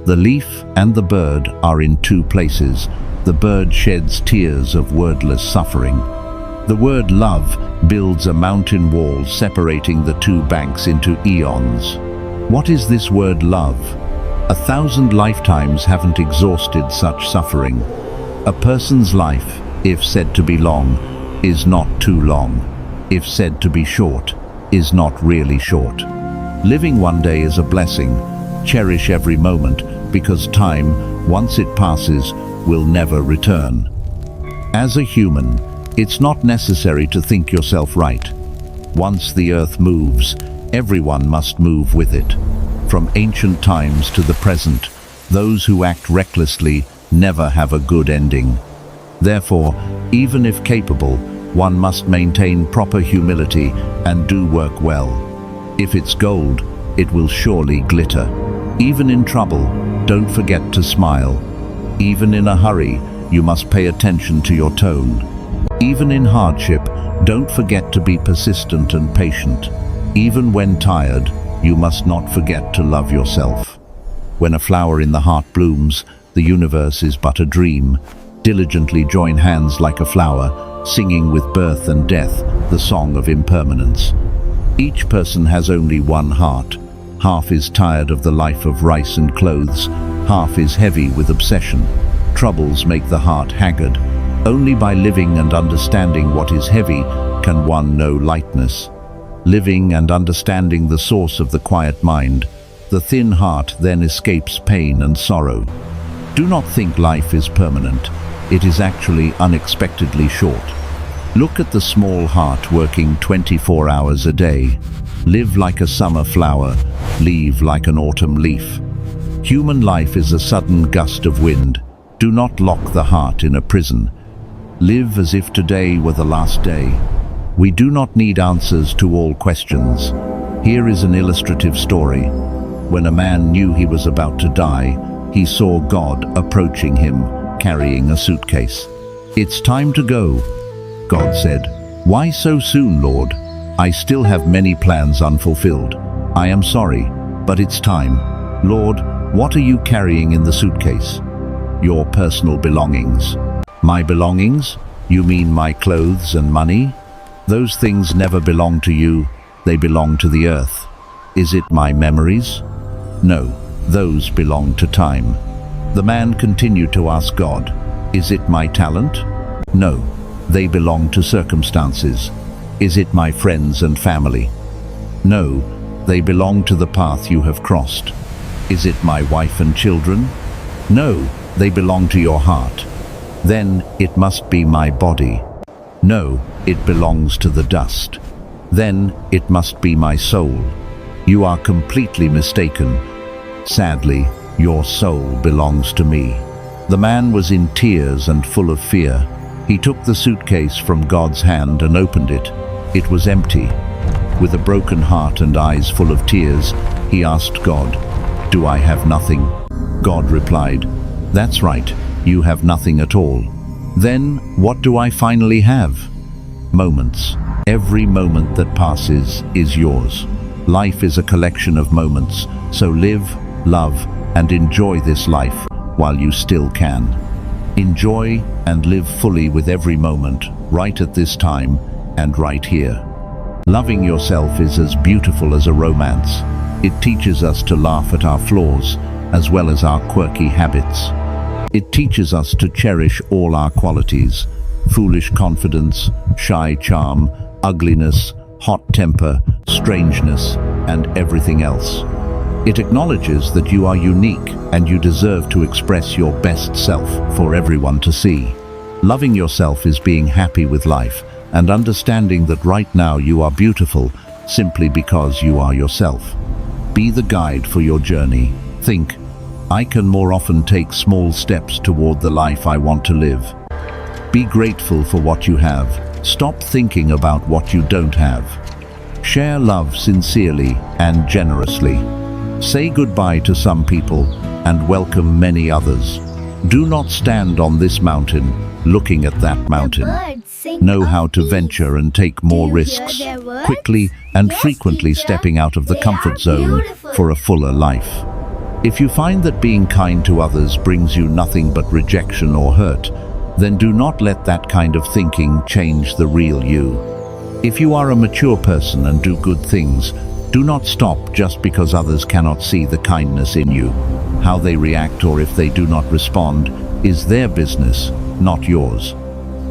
The leaf and the bird are in two places. The bird sheds tears of wordless suffering. The word love builds a mountain wall separating the two banks into eons. What is this word love? 1,000 lifetimes haven't exhausted such suffering. A person's life, if said to be long, is not too long. If said to be short, is not really short. Living one day is a blessing. Cherish every moment, because time, once it passes, will never return. As a human, it's not necessary to think yourself right. Once the earth moves, everyone must move with it. From ancient times to the present, those who act recklessly never have a good ending. Therefore, even if capable, one must maintain proper humility and do work well. If it's gold, it will surely glitter. Even in trouble, don't forget to smile. Even in a hurry, you must pay attention to your tone. Even in hardship, don't forget to be persistent and patient. Even when tired, you must not forget to love yourself. When a flower in the heart blooms, the universe is but a dream. Diligently join hands like a flower, singing with birth and death the song of impermanence. Each person has only one heart. Half is tired of the life of rice and clothes, half is heavy with obsession. Troubles make the heart haggard. Only by living and understanding what is heavy can one know lightness. Living and understanding the source of the quiet mind, the thin heart then escapes pain and sorrow. Do not think life is permanent. It is actually unexpectedly short. Look at the small heart working 24 hours a day. Live like a summer flower, leave like an autumn leaf. Human life is a sudden gust of wind. Do not lock the heart in a prison. Live as if today were the last day. We do not need answers to all questions. Here is an illustrative story. When a man knew he was about to die, he saw God approaching him, carrying a suitcase. "It's time to go," God said. "Why so soon, Lord? I still have many plans unfulfilled. I am sorry, but it's time." "Lord, what are you carrying in the suitcase?" "Your personal belongings." "My belongings? You mean my clothes and money? Those things never belong to you, they belong to the earth." "Is it my memories?" "No, those belong to time." The man continued to ask God, "Is it my talent?" "No, they belong to circumstances." "Is it my friends and family?" "No, they belong to the path you have crossed." "Is it my wife and children?" "No, they belong to your heart." "Then it must be my body." "No, it belongs to the dust." "Then it must be my soul." You are completely mistaken. Sadly, your soul belongs to me." The man was in tears and full of fear. He took the suitcase from God's hand and opened it. It was empty. With a broken heart and eyes full of tears, he asked God, "Do I have nothing?" God replied, "That's right, you have nothing at all." "Then, what do I finally have?" Moments. Every moment that passes is yours. Life is a collection of moments, so live, love, and enjoy this life while you still can. Enjoy and live fully with every moment, right at this time and right here. Loving yourself is as beautiful as a romance. It teaches us to laugh at our flaws, as well as our quirky habits. It teaches us to cherish all our qualities: foolish confidence, shy charm, ugliness, hot temper, strangeness, and everything else. It acknowledges that you are unique and you deserve to express your best self for everyone to see. Loving yourself is being happy with life and understanding that right now you are beautiful simply because you are yourself. Be the guide for your journey. Think, I can more often take small steps toward the life I want to live. Be grateful for what you have. Stop thinking about what you don't have. Share love sincerely and generously. Say goodbye to some people and welcome many others. Do not stand on this mountain looking at that mountain. Know how to venture and take more risks, quickly and frequently stepping out of the comfort zone for a fuller life. If you find that being kind to others brings you nothing but rejection or hurt, then do not let that kind of thinking change the real you. If you are a mature person and do good things, do not stop just because others cannot see the kindness in you. How they react or if they do not respond is their business, not yours.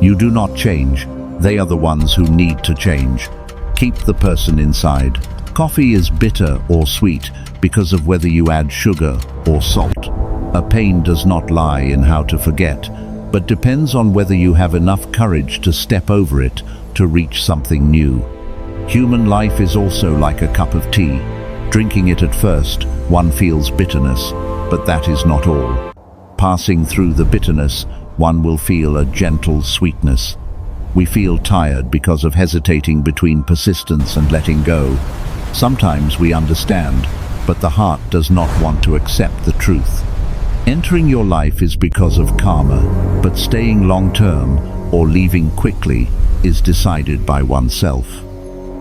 You do not change. They are the ones who need to change. Keep the person inside. Coffee is bitter or sweet because of whether you add sugar or salt. A pain does not lie in how to forget, but depends on whether you have enough courage to step over it to reach something new. Human life is also like a cup of tea. Drinking it at first, one feels bitterness, but that is not all. Passing through the bitterness, one will feel a gentle sweetness. We feel tired because of hesitating between persistence and letting go. Sometimes we understand, but the heart does not want to accept the truth. Entering your life is because of karma, but staying long-term or leaving quickly is decided by oneself.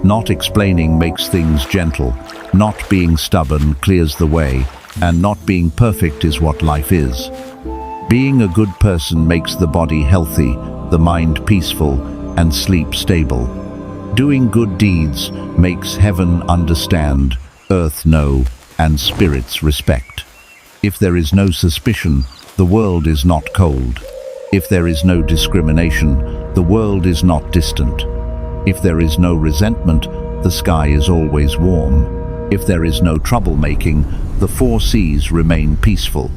Not explaining makes things gentle, not being stubborn clears the way, and not being perfect is what life is. Being a good person makes the body healthy, the mind peaceful, and sleep stable. Doing good deeds makes heaven understand, earth know, and spirits respect. If there is no suspicion, the world is not cold. If there is no discrimination, the world is not distant. If there is no resentment, the sky is always warm. If there is no troublemaking, the four seas remain peaceful.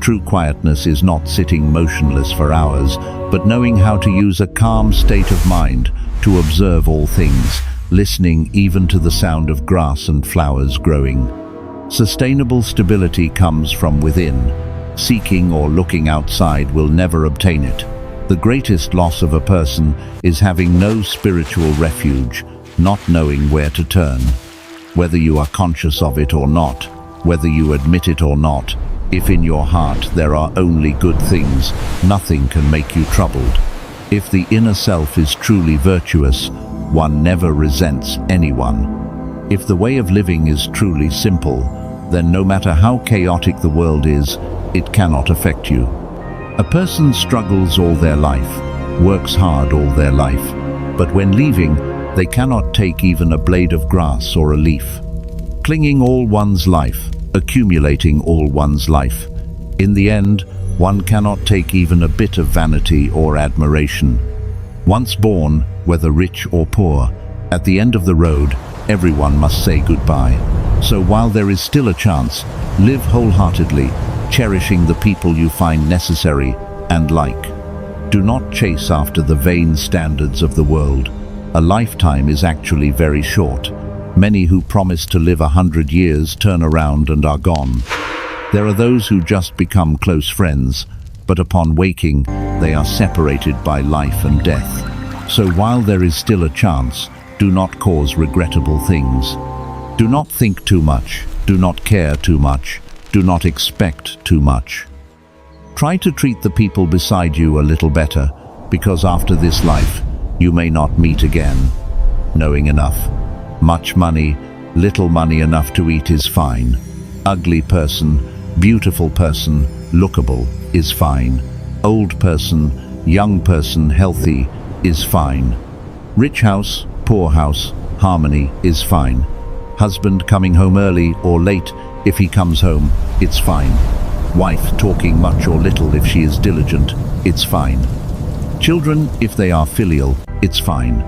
True quietness is not sitting motionless for hours, but knowing how to use a calm state of mind to observe all things, listening even to the sound of grass and flowers growing. Sustainable stability comes from within. Seeking or looking outside will never obtain it. The greatest loss of a person is having no spiritual refuge, not knowing where to turn. Whether you are conscious of it or not, whether you admit it or not, if in your heart there are only good things, nothing can make you troubled. If the inner self is truly virtuous, one never resents anyone. If the way of living is truly simple, then no matter how chaotic the world is, it cannot affect you. A person struggles all their life, works hard all their life, but when leaving, they cannot take even a blade of grass or a leaf. Clinging all one's life, accumulating all one's life. In the end, one cannot take even a bit of vanity or admiration. Once born, whether rich or poor, at the end of the road, everyone must say goodbye. So while there is still a chance, live wholeheartedly, cherishing the people you find necessary and like. Do not chase after the vain standards of the world. A lifetime is actually very short. Many who promise to live 100 years turn around and are gone. There are those who just become close friends, but upon waking, they are separated by life and death. So while there is still a chance, do not cause regrettable things. Do not think too much, do not care too much, do not expect too much. Try to treat the people beside you a little better, because after this life, you may not meet again. Knowing enough. Much money, little money enough to eat is fine. Ugly person, beautiful person, lookable is fine. Old person, young person, healthy is fine. Rich house, poor house, harmony is fine. Husband coming home early or late, if he comes home, it's fine. Wife talking much or little if she is diligent, it's fine. Children, if they are filial, it's fine.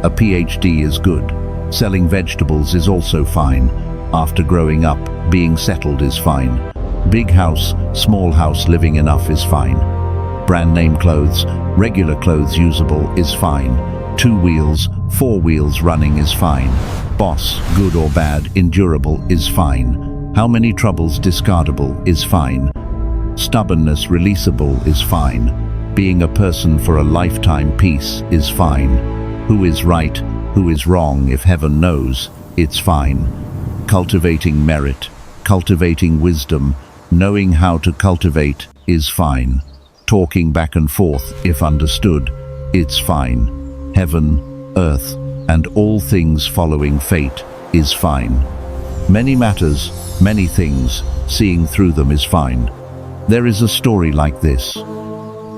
A PhD is good. Selling vegetables is also fine. After growing up, being settled is fine. Big house, small house, living enough is fine. Brand name clothes, regular clothes usable is fine. 2 wheels, 4 wheels running is fine. Boss, good or bad, endurable is fine. How many troubles discardable is fine. Stubbornness releasable is fine. Being a person for a lifetime peace is fine. Who is right, who is wrong, if heaven knows, it's fine. Cultivating merit, cultivating wisdom, knowing how to cultivate is fine. Talking back and forth, if understood, it's fine. Heaven, earth, and all things following fate is fine. Many matters, many things, seeing through them is fine. There is a story like this.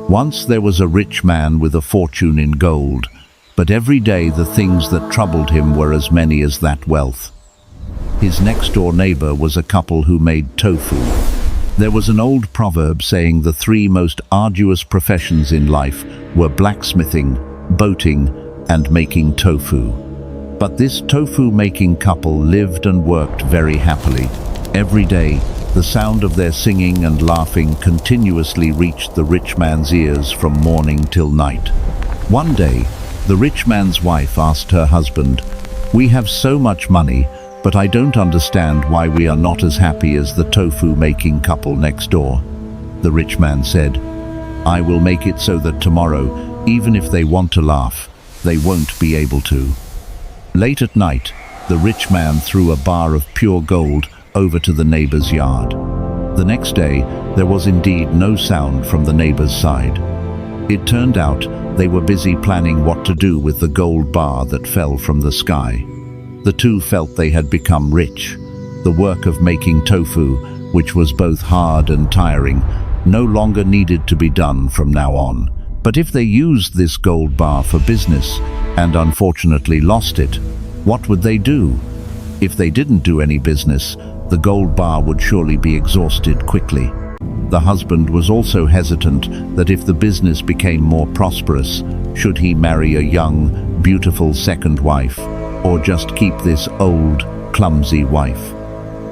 Once there was a rich man with a fortune in gold, but every day the things that troubled him were as many as that wealth. His next-door neighbor was a couple who made tofu. There was an old proverb saying the 3 most arduous professions in life were blacksmithing, boating, and making tofu. But this tofu-making couple lived and worked very happily. Every day, the sound of their singing and laughing continuously reached the rich man's ears from morning till night. One day, the rich man's wife asked her husband, "We have so much money, but I don't understand why we are not as happy as the tofu-making couple next door." The rich man said, "I will make it so that tomorrow, even if they want to laugh, they won't be able to." Late at night, the rich man threw a bar of pure gold over to the neighbor's yard. The next day, there was indeed no sound from the neighbor's side. It turned out they were busy planning what to do with the gold bar that fell from the sky. The two felt they had become rich. The work of making tofu, which was both hard and tiring, no longer needed to be done from now on. But if they used this gold bar for business, and unfortunately lost it, what would they do? If they didn't do any business, the gold bar would surely be exhausted quickly. The husband was also hesitant that if the business became more prosperous, should he marry a young, beautiful second wife, or just keep this old, clumsy wife?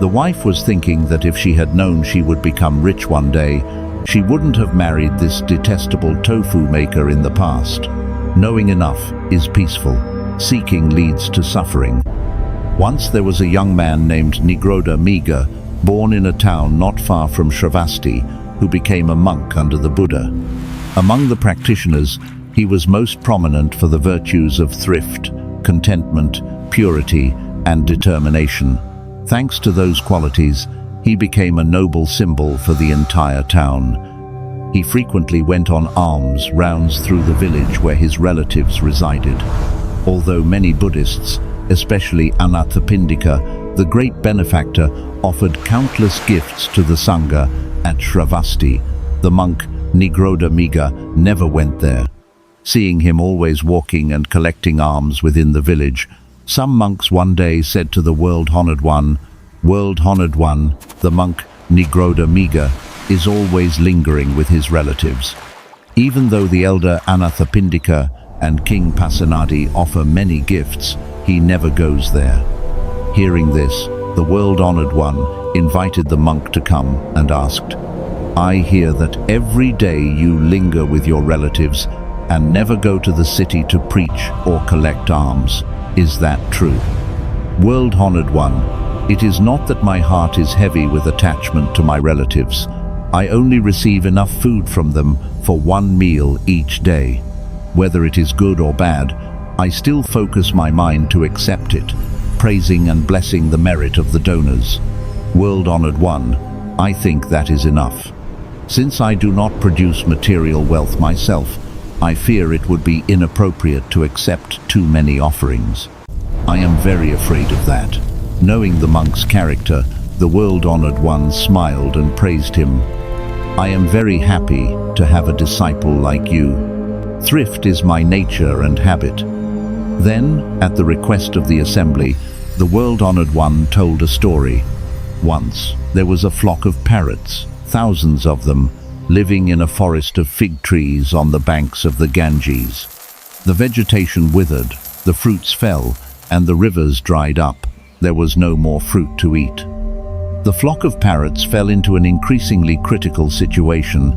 The wife was thinking that if she had known she would become rich one day, she wouldn't have married this detestable tofu maker in the past. Knowing enough is peaceful. Seeking leads to suffering. Once there was a young man named Nigroda Miga, born in a town not far from Shravasti, who became a monk under the Buddha. Among the practitioners, he was most prominent for the virtues of thrift, contentment, purity, and determination. Thanks to those qualities, he became a noble symbol for the entire town. He frequently went on alms rounds through the village where his relatives resided. Although many Buddhists, especially Anathapindika, the great benefactor, offered countless gifts to the Sangha at Shravasti, the monk Nigroda Miga never went there. Seeing him always walking and collecting alms within the village, some monks one day said to the world-honored one, "World-honored one, the monk Nigroda Miga is always lingering with his relatives. Even though the elder Anathapindika and King Pasenadi offer many gifts, he never goes there." Hearing this, the world-honored one invited the monk to come and asked, "I hear that every day you linger with your relatives and never go to the city to preach or collect alms. Is that true?" World-honored one, it is not that my heart is heavy with attachment to my relatives. I only receive enough food from them for one meal each day. Whether it is good or bad, I still focus my mind to accept it, praising and blessing the merit of the donors. World-honored one, I think that is enough. Since I do not produce material wealth myself, I fear it would be inappropriate to accept too many offerings. I am very afraid of that. Knowing the monk's character, the world-honored one smiled and praised him. I am very happy to have a disciple like you. Thrift is my nature and habit. Then, at the request of the assembly, the world-honored one told a story. Once, there was a flock of parrots, thousands of them, living in a forest of fig trees on the banks of the Ganges. The vegetation withered, the fruits fell, and the rivers dried up. There was no more fruit to eat. The flock of parrots fell into an increasingly critical situation.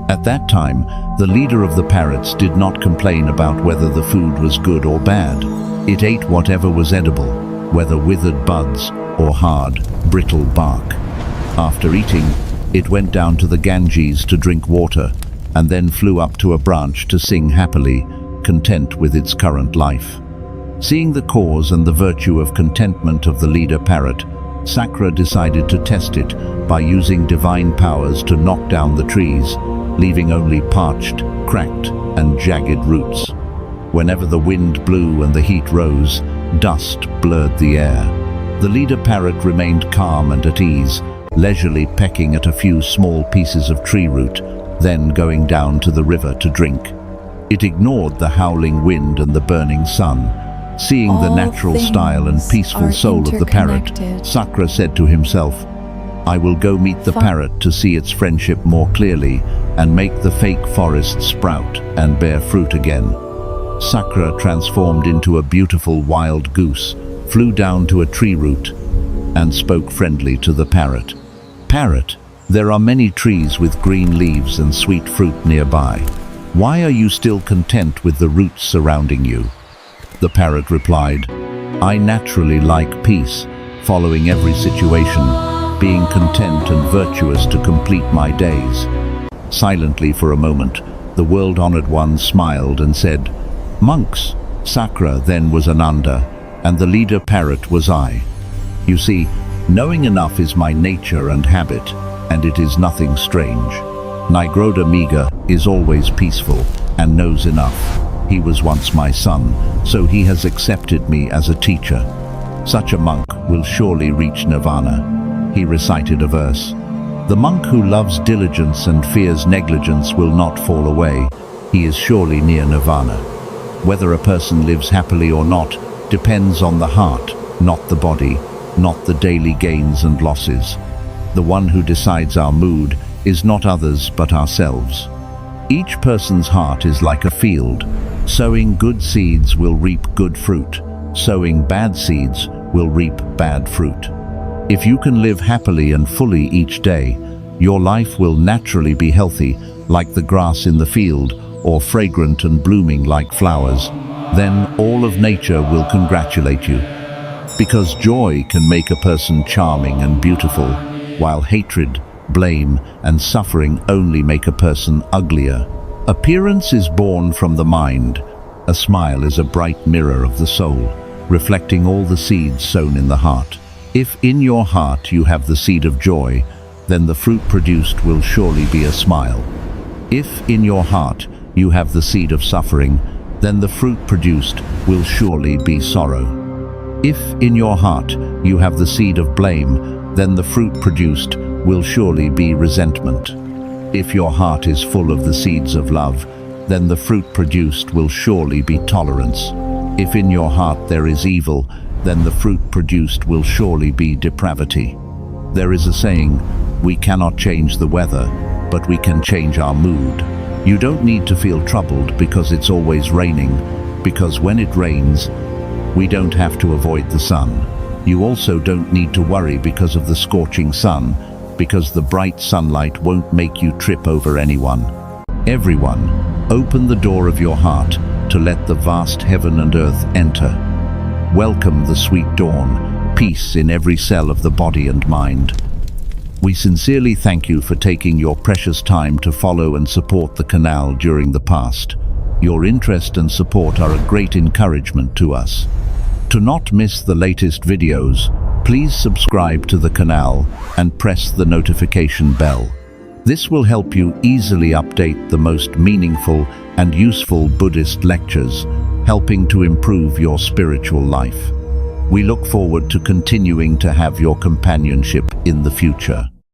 At that time, the leader of the parrots did not complain about whether the food was good or bad. It ate whatever was edible, whether withered buds or hard, brittle bark. After eating, it went down to the Ganges to drink water, and then flew up to a branch to sing happily, content with its current life. Seeing the cause and the virtue of contentment of the leader parrot, Sakra decided to test it by using divine powers to knock down the trees, leaving only parched, cracked, and jagged roots. Whenever the wind blew and the heat rose, dust blurred the air. The leader parrot remained calm and at ease, leisurely pecking at a few small pieces of tree root, then going down to the river to drink. It ignored the howling wind and the burning sun. Seeing the natural style and peaceful soul of the parrot, Sakra said to himself, I will go meet the parrot to see its friendship more clearly and make the fake forest sprout and bear fruit again. Sakra transformed into a beautiful wild goose, flew down to a tree root, and spoke friendly to the parrot. Parrot, there are many trees with green leaves and sweet fruit nearby. Why are you still content with the roots surrounding you? The parrot replied, I naturally like peace, following every situation, being content and virtuous to complete my days. Silently for a moment, the world-honored one smiled and said, Monks, Sakra then was Ananda, and the leader parrot was I. You see, knowing enough is my nature and habit, and it is nothing strange. Nigroda Miga is always peaceful and knows enough. He was once my son, so he has accepted me as a teacher. Such a monk will surely reach nirvana. He recited a verse. The monk who loves diligence and fears negligence will not fall away. He is surely near nirvana. Whether a person lives happily or not depends on the heart, not the body, not the daily gains and losses. The one who decides our mood is not others but ourselves. Each person's heart is like a field. Sowing good seeds will reap good fruit. Sowing bad seeds will reap bad fruit. If you can live happily and fully each day, your life will naturally be healthy, like the grass in the field, or fragrant and blooming like flowers. Then all of nature will congratulate you. Because joy can make a person charming and beautiful, while hatred, blame, and suffering only make a person uglier. Appearance is born from the mind. A smile is a bright mirror of the soul, reflecting all the seeds sown in the heart. If in your heart you have the seed of joy, then the fruit produced will surely be a smile. If in your heart you have the seed of suffering, then the fruit produced will surely be sorrow. If in your heart you have the seed of blame, then the fruit produced will surely be resentment. If your heart is full of the seeds of love, then the fruit produced will surely be tolerance. If in your heart there is evil, then the fruit produced will surely be depravity. There is a saying, we cannot change the weather, but we can change our mood. You don't need to feel troubled because it's always raining, because when it rains, we don't have to avoid the sun. You also don't need to worry because of the scorching sun, because the bright sunlight won't make you trip over anyone. Everyone, open the door of your heart to let the vast heaven and earth enter. Welcome the sweet dawn, peace in every cell of the body and mind. We sincerely thank you for taking your precious time to follow and support the canal during the past. Your interest and support are a great encouragement to us. To not miss the latest videos, please subscribe to the canal and press the notification bell. This will help you easily update the most meaningful and useful Buddhist lectures, helping to improve your spiritual life. We look forward to continuing to have your companionship in the future.